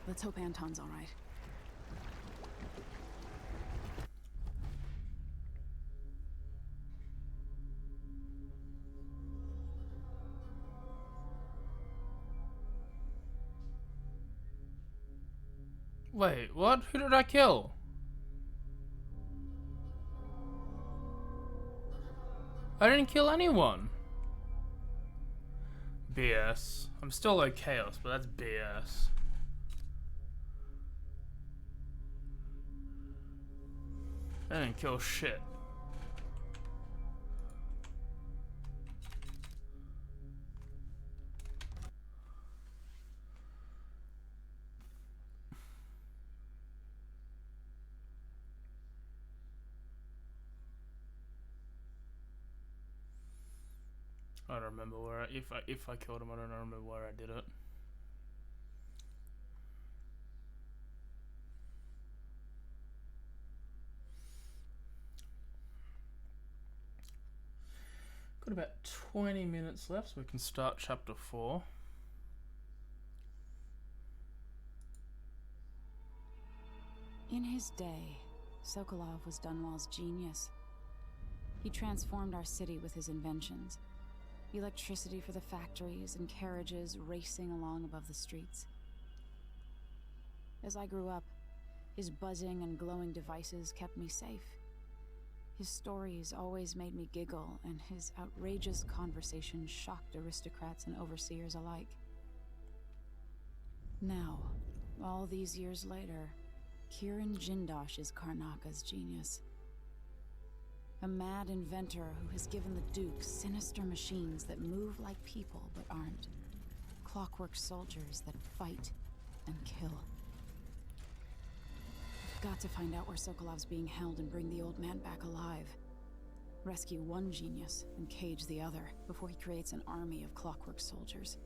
Let's hope Anton's all right. Wait, what? Who did I kill? I didn't kill anyone. BS. I'm still like chaos, but that's BS. I didn't kill shit. I don't remember where if I killed him. I don't remember where I did it. Got about 20 minutes left, so we can start chapter 4. In his day, Sokolov was Dunwall's genius. He transformed our city with his inventions. Electricity for the factories and carriages racing along above the streets. As I grew up, his buzzing and glowing devices kept me safe. His stories always made me giggle, and his outrageous conversations shocked aristocrats and overseers alike. Now, all these years later, Kirin Jindosh is Karnaka's genius. A mad inventor who has given the Duke sinister machines that move like people but aren't. Clockwork soldiers that fight and kill. I've got to find out where Sokolov's being held and bring the old man back alive. Rescue one genius and cage the other before he creates an army of clockwork soldiers.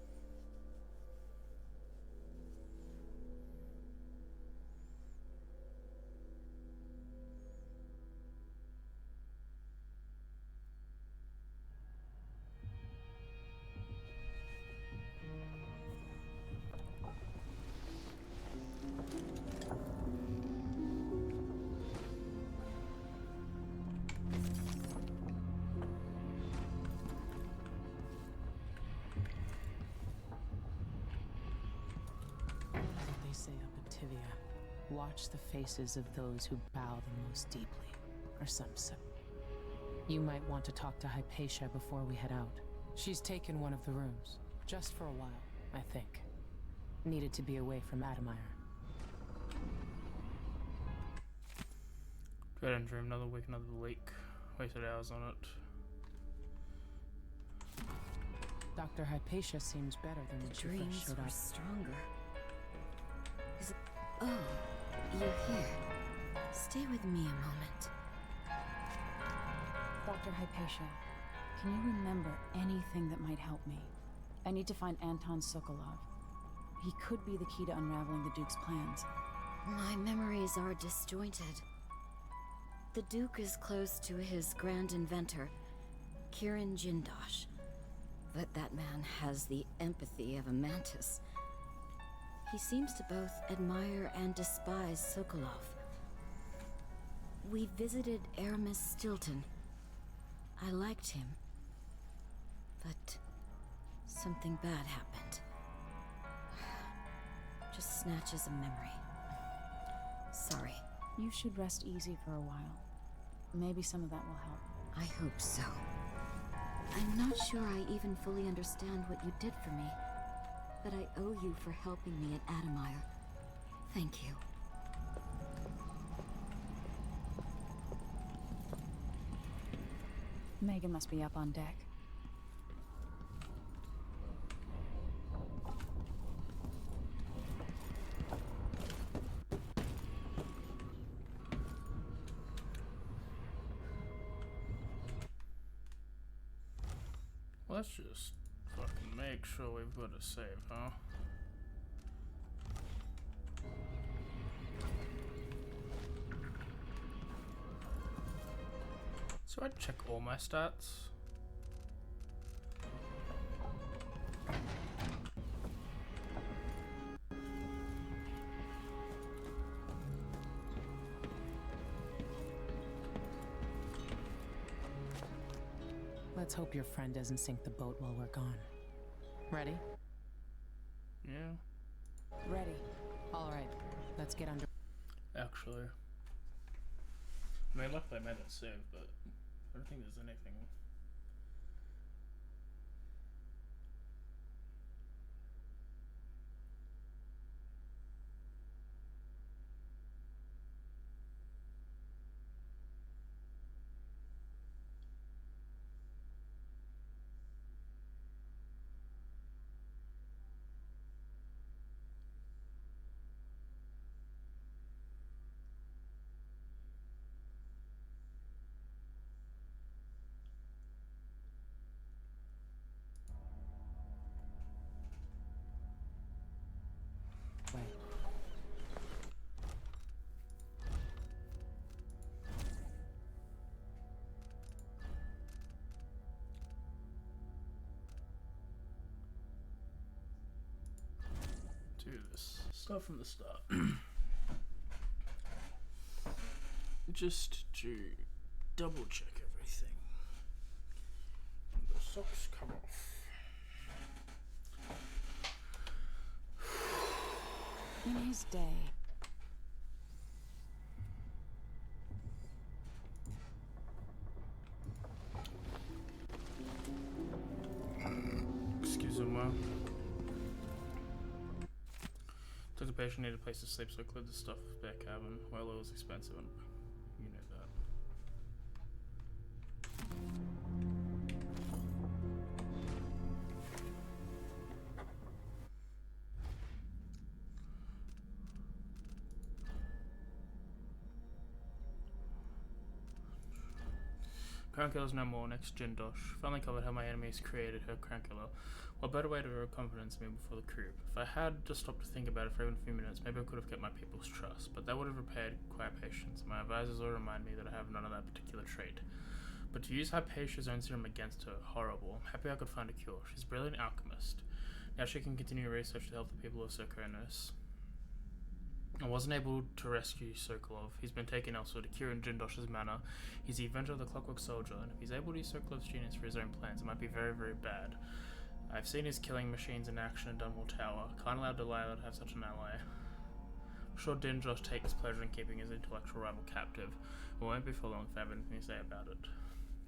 They say up in Tivia, watch the faces of those who bow the most deeply, or something. You might want to talk to Hypatia before we head out. She's taken one of the rooms, just for a while, I think. Needed to be away from Admire. Go ahead and dream another week, another week. Wasted hours on it. Dr. Hypatia seems better than when she first showed up. Stronger. Is it? Oh, you're here. Stay with me a moment. Dr. Hypatia, can you remember anything that might help me? I need to find Anton Sokolov. He could be the key to unraveling the Duke's plans. My memories are disjointed. The Duke is close to his grand inventor, Kirin Jindosh. But that man has the empathy of a mantis. He seems to both admire and despise Sokolov. We visited Aramis Stilton. I liked him. But something bad happened. Just snatches of memory. Sorry. You should rest easy for a while. Maybe some of that will help. I hope so. I'm not sure I even fully understand what you did for me, but I owe you for helping me at Admire. Thank you. Megan must be up on deck. Let's just fucking make sure we've got a save, huh? So I'd check all my stats. Let's hope your friend doesn't sink the boat while we're gone. Ready? Yeah. Ready. All right, let's get under. Actually, I mean, luckily I made that save, but I don't think there's anything. Do this. Start from the start. Just to double check everything. The socks come off. In his day. Excusez-moi. Took the patient, needed a place to sleep, so I cleared the stuff of their cabin. Well, it was expensive, and you know that. Crown Killer's no more. Next, Jindosh. Finally covered how my enemies created her Crown Killer. What better way to earn confidence in me before the coup? If I had just stopped to think about it for even a few minutes, maybe I could have kept my people's trust, but that would have repaid quiet patience. My advisors will remind me that I have none of that particular trait. But to use Hypatia's own serum against her, horrible. I'm happy I could find a cure. She's a brilliant alchemist. Now she can continue research to help the people of Sokonos. I wasn't able to rescue Sokolov. He's been taken elsewhere to cure in Jindosh's manor. He's the inventor of the Clockwork Soldier, and if he's able to use Sokolov's genius for his own plans, it might be very, very bad. I've seen his killing machines in action in Dunwall Tower. Can't allow Delilah to have such an ally. I'm sure Jindosh takes pleasure in keeping his intellectual rival captive. It won't be for long if I have anything to say about it.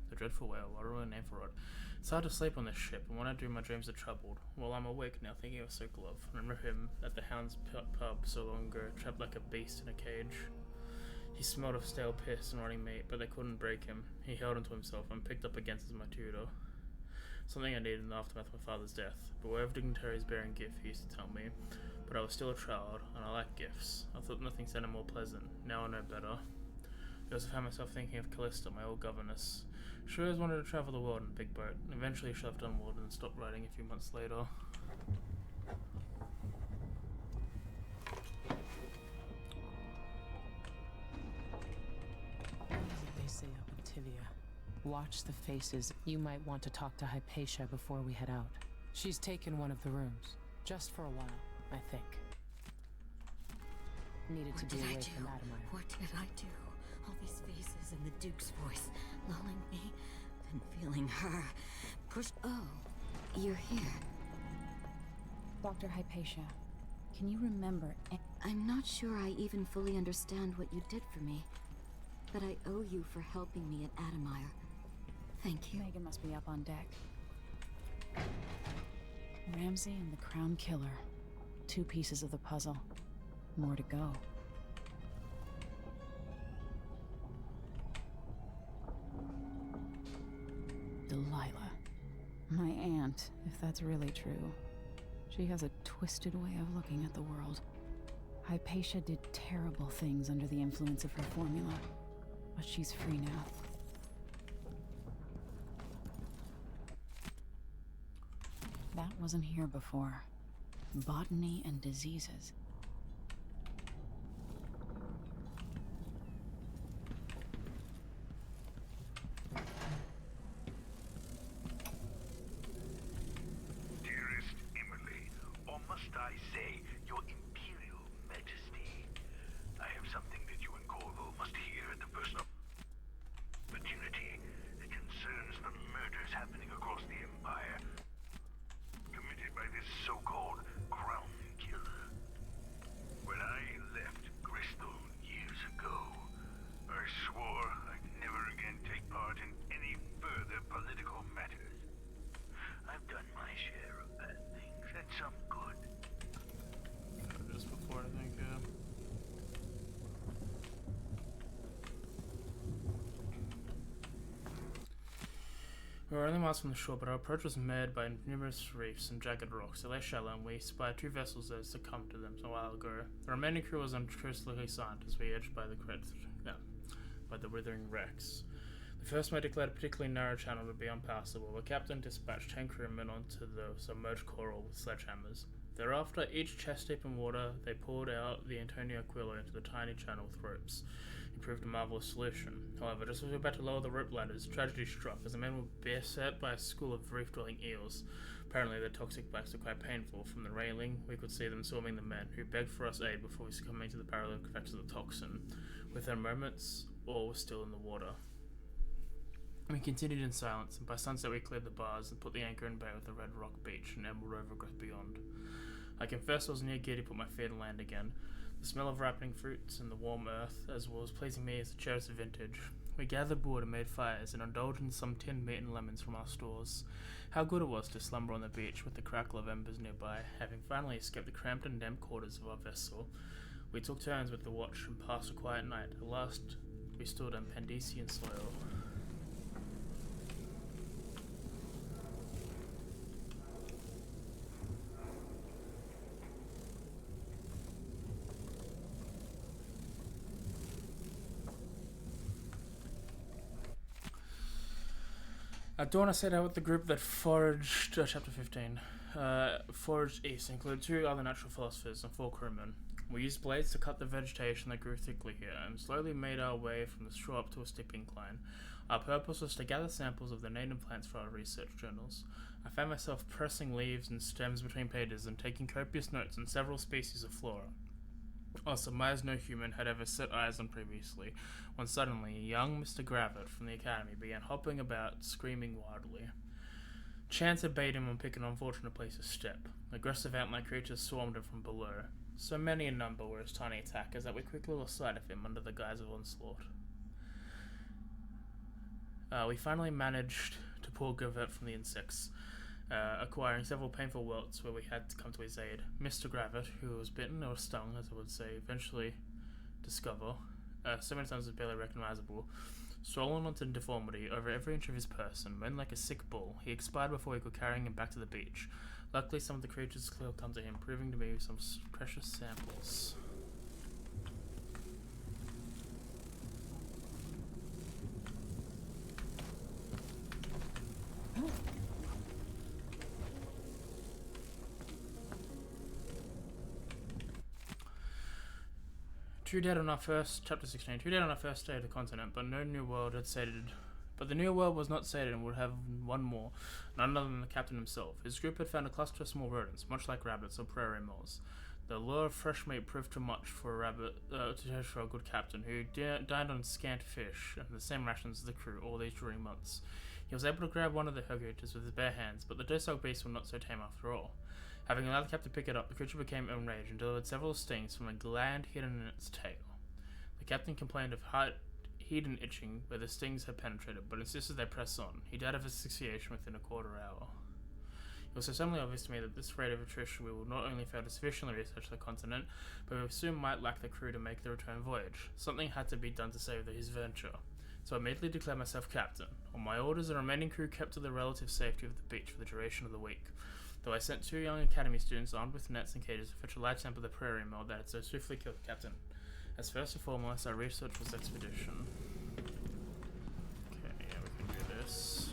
The dreadful whale, what a real name for it. It's hard to sleep on this ship, and when I do, my dreams are troubled. While I'm awake now, thinking of Sokolov, I remember him at the Hound's pub so long ago, trapped like a beast in a cage. He smelled of stale piss and rotting meat, but they couldn't break him. He held onto himself and picked up against as my tutor. Something I needed in the aftermath of my father's death. Beware of dignitaries bearing gift, he used to tell me. But I was still a child, and I liked gifts. I thought nothing sounded more pleasant. Now I know better. I also found myself thinking of Callista, my old governess. She always wanted to travel the world in a big boat. Eventually she left Dunwall and stopped writing a few months later. They say up in Tivia. Watch the faces. You might want to talk to Hypatia before we head out. She's taken one of the rooms. Just for a while, I think. Needed to be away from Adamire. What did I do? All these faces and the Duke's voice lulling me, then feeling her push. Oh, you're here. Dr. Hypatia, can you remember? I'm not sure I even fully understand what you did for me, but I owe you for helping me at Adamire. Thank you. Megan must be up on deck. Ramsey and the Crown Killer. 2 pieces of the puzzle. More to go. Delilah. My aunt, if that's really true. She has a twisted way of looking at the world. Hypatia did terrible things under the influence of her formula, but she's free now. That wasn't here before. Botany and diseases. Dearest Emily, or must I say, Your Imperial Majesty, I have something that you and Corvo must hear at the first opportunity. It concerns the murders We were only miles from the shore, but our approach was made by numerous reefs and jagged rocks. They lay shallow, and we spied 2 vessels that had succumbed to them a while ago. The remaining crew was uncharacteristically silent as we edged by the withering wrecks. The first mate declared a particularly narrow channel to be unpassable. The captain dispatched 10 crewmen onto the submerged coral with sledgehammers. Thereafter, each chest deep in water, they poured out the Antonio Aquilo into the tiny channel with ropes. It proved a marvelous solution. However, just as we were about to lower the rope ladders, tragedy struck as the men were beset by a school of reef-dwelling eels. Apparently, their toxic bites were quite painful. From the railing, we could see them swarming the men, who begged for us aid before succumbing to the paralytic effects of the toxin. Within moments, all was still in the water. We continued in silence, and by sunset we cleared the bars and put the anchor in bay with the red rock beach and emerald overgrowth beyond. I confess I was near gear to put my feet on land again. The smell of ripening fruits and the warm earth, as well as pleasing me as the cherished vintage. We gathered wood and made fires and indulged in some tinned meat and lemons from our stores. How good it was to slumber on the beach with the crackle of embers nearby, having finally escaped the cramped and damp quarters of our vessel. We took turns with the watch and passed a quiet night. At last, we stood on Pandesian soil. At dawn, I set out with the group that foraged, chapter 15, foraged east, included 2 other natural philosophers and 4 crewmen. We used blades to cut the vegetation that grew thickly here, and slowly made our way from the shore up to a steep incline. Our purpose was to gather samples of the native plants for our research journals. I found myself pressing leaves and stems between pages and taking copious notes on several species of flora. I surmised no human had ever set eyes on previously, when suddenly young Mr. Gravett from the academy began hopping about, screaming wildly. Chance had bade him on picking an unfortunate place to step. Aggressive ant-like creatures swarmed him from below. So many in number were his tiny attackers that we quickly lost sight of him under the guise of onslaught. We finally managed to pull Gravett from the insects, acquiring several painful welts where we had to come to his aid. Mr. Gravett, who was bitten or stung, as I would say, eventually discover, so many times it's barely recognizable, swollen onto deformity over every inch of his person, moaned like a sick bull. He expired before we could carry him back to the beach. Luckily, some of the creatures still come to him, proving to be some precious samples. Chapter 16, 2 dead on our first day of the continent, but no new world had sated. But the new world was not sated and would have one more, none other than the captain himself. His group had found a cluster of small rodents, much like rabbits or prairie moles. The lure of fresh meat proved too much for a rabbit, for a good captain, who dined on scant fish and the same rations as the crew all these dreary months. He was able to grab one of the creatures with his bare hands, but the docile beasts were not so tame after all. Having allowed the captain to pick it up, the creature became enraged and delivered several stings from a gland hidden in its tail. The captain complained of hidden itching where the stings had penetrated, but insisted they press on. He died of asphyxiation within a quarter hour. It was so suddenly obvious to me that at this rate of attrition we would not only fail to sufficiently research the continent, but we soon might lack the crew to make the return voyage. Something had to be done to save his venture. So I immediately declared myself captain. On my orders, the remaining crew kept to the relative safety of the beach for the duration of the week, though I sent 2 young academy students armed with nets and cages to fetch a large sample of the prairie mole that had so swiftly killed the captain. As first and foremost, our research was expedition. Okay, yeah, we can do this.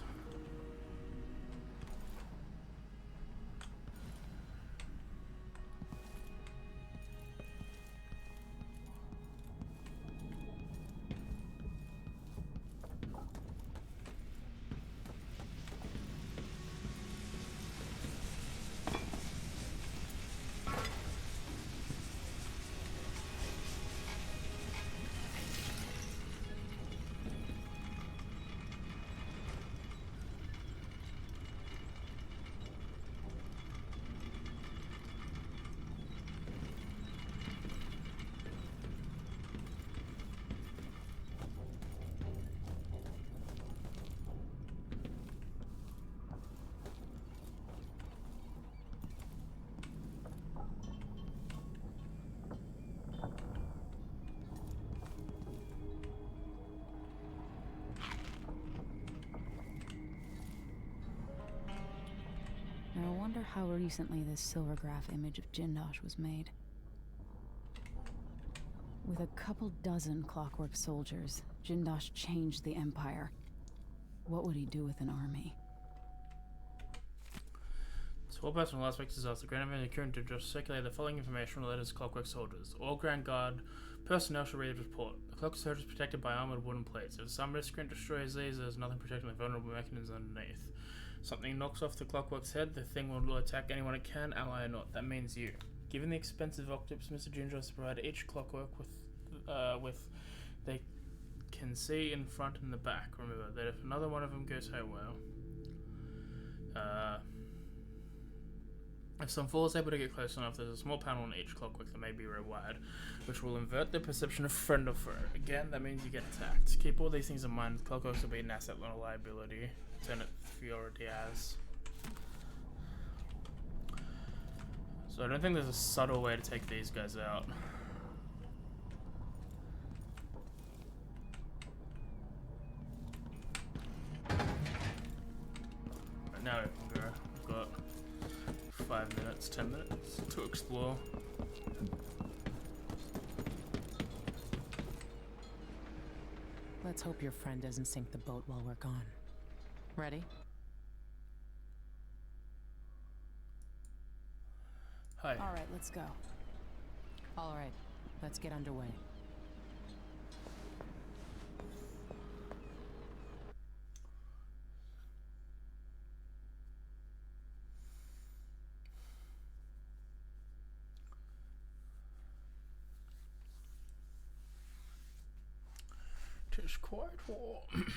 wonder how recently this silvergraph image of Jindosh was made. With a couple dozen clockwork soldiers, Jindosh changed the Empire. What would he do with an army? So all personnel last week's disaster, Grand Admiral Current to just circulate the following information related to clockwork soldiers. All Grand Guard personnel shall read the report. The clockwork soldier is protected by armored wooden plates. If some miscreant destroys these, there's nothing protecting the vulnerable mechanisms underneath. Something knocks off the clockwork's head, the thing will attack anyone it can, ally or not. That means you. Given the expensive octopus, Mr. Ginger has provided each clockwork with they can see in front and the back. Remember that if another one of them goes haywire, if some fool is able to get close enough, there's a small panel on each clockwork that may be rewired, which will invert the perception of friend or foe. Again, that means you get attacked. Keep all these things in mind. Clockworks will be an asset, not a liability. Lieutenant Fiora Diaz. So I don't think there's a subtle way to take these guys out. Right now we can go. We've got 5 minutes, 10 minutes to explore. Let's hope your friend doesn't sink the boat while we're gone. Ready? Hi. All right, let's go. All right, let's get underway. Tis quite warm.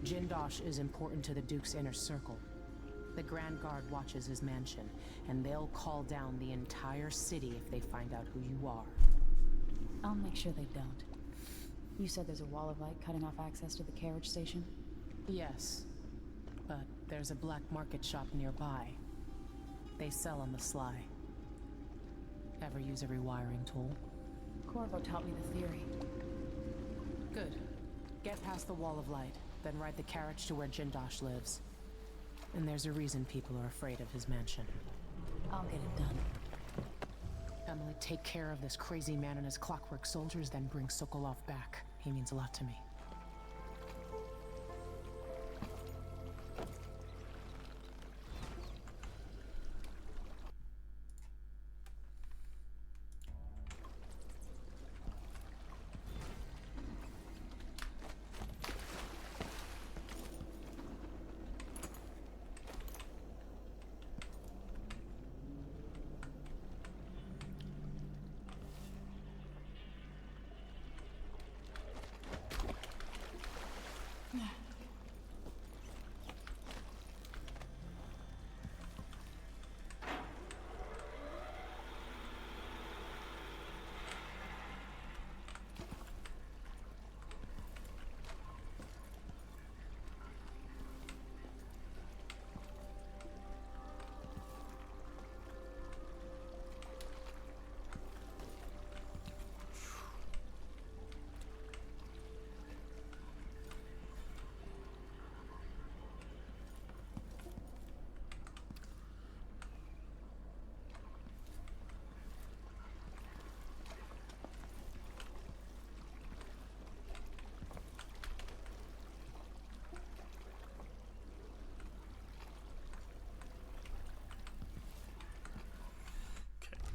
Jindosh is important to the Duke's inner circle. The Grand Guard watches his mansion, and they'll call down the entire city if they find out who you are. I'll make sure they don't. You said there's a wall of light cutting off access to the carriage station? Yes, but there's a black market shop nearby. They sell on the sly. Ever use a rewiring tool? Corvo taught me the theory. Good. Get past the wall of light, then ride the carriage to where Jindosh lives. And there's a reason people are afraid of his mansion. I'll get it done. Emily, take care of this crazy man and his clockwork soldiers, then bring Sokolov back. He means a lot to me.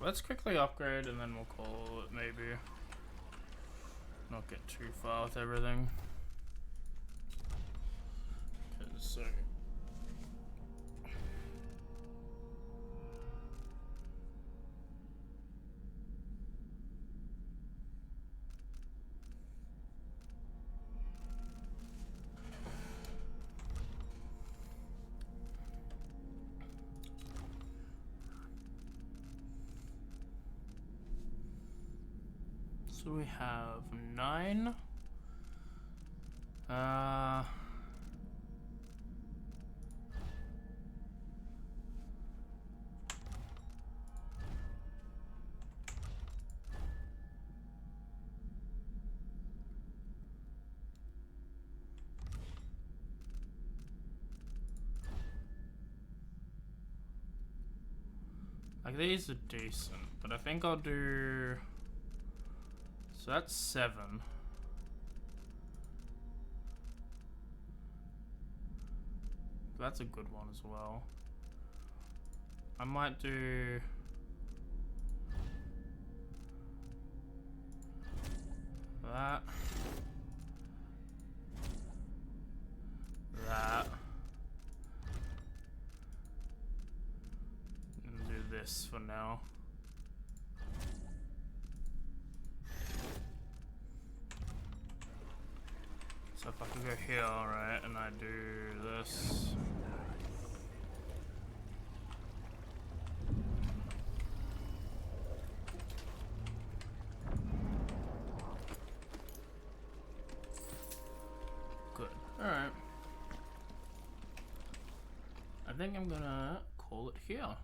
Let's quickly upgrade and then we'll call it maybe. Not get too far with everything. So So we have 9. Like these are decent, but I think I'll do. So that's 7. That's a good one as well. I might do. That. That. And do this for now. So if I can go here, right, and I do this. Good. Alright. I think I'm gonna call it here.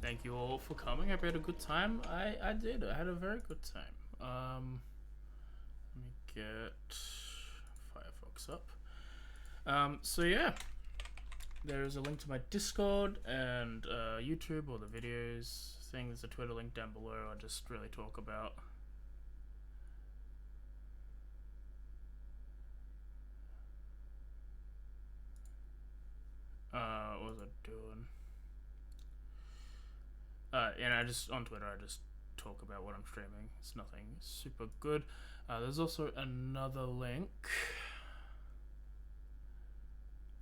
Thank you all for coming. I hope you had a good time. I did. I had a very good time. Let me get Firefox up. So yeah, there's a link to my Discord and YouTube, or the videos thing. There's a Twitter link down below. I just really talk about. What was I doing? And I just, on Twitter, I just talk about what I'm streaming. It's nothing super good. There's also another link.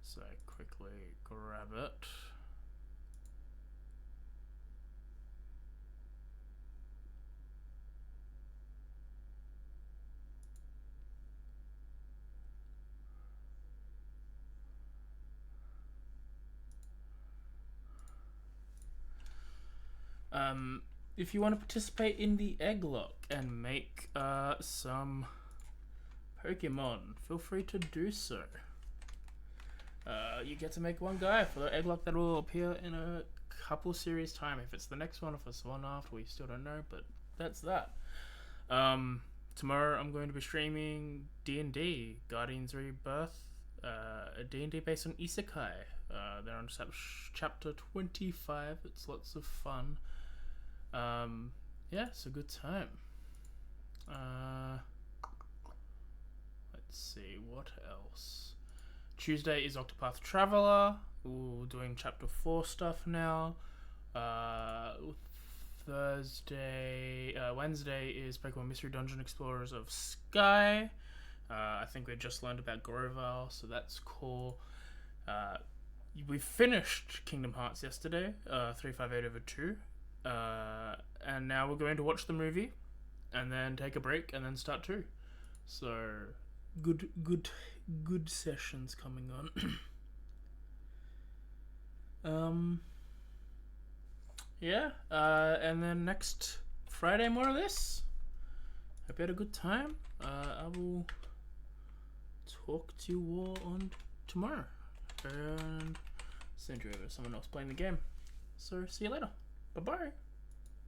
So I quickly grab it. If you want to participate in the egg lock and make some Pokemon, feel free to do so. You get to make one guy for the egg lock that will appear in a couple series time. If it's the next one, if it's the one after, we still don't know, but that's that. Tomorrow I'm going to be streaming D&D, Guardians Rebirth, a D&D based on Isekai. They're on chapter 25. It's lots of fun. Yeah, it's a good time. Let's see, what else? Tuesday is Octopath Traveler. Ooh, doing chapter 4 stuff now. Wednesday is Pokemon Mystery Dungeon Explorers of Sky. I think we just learned about Groval, so that's cool. We finished Kingdom Hearts yesterday, 358/2. And now we're going to watch the movie and then take a break and then start 2. So good sessions coming on. Yeah, and then next Friday more of this. Hope you had a good time. I will talk to you all on tomorrow and send you over to someone else playing the game. So see you later. Bye bye.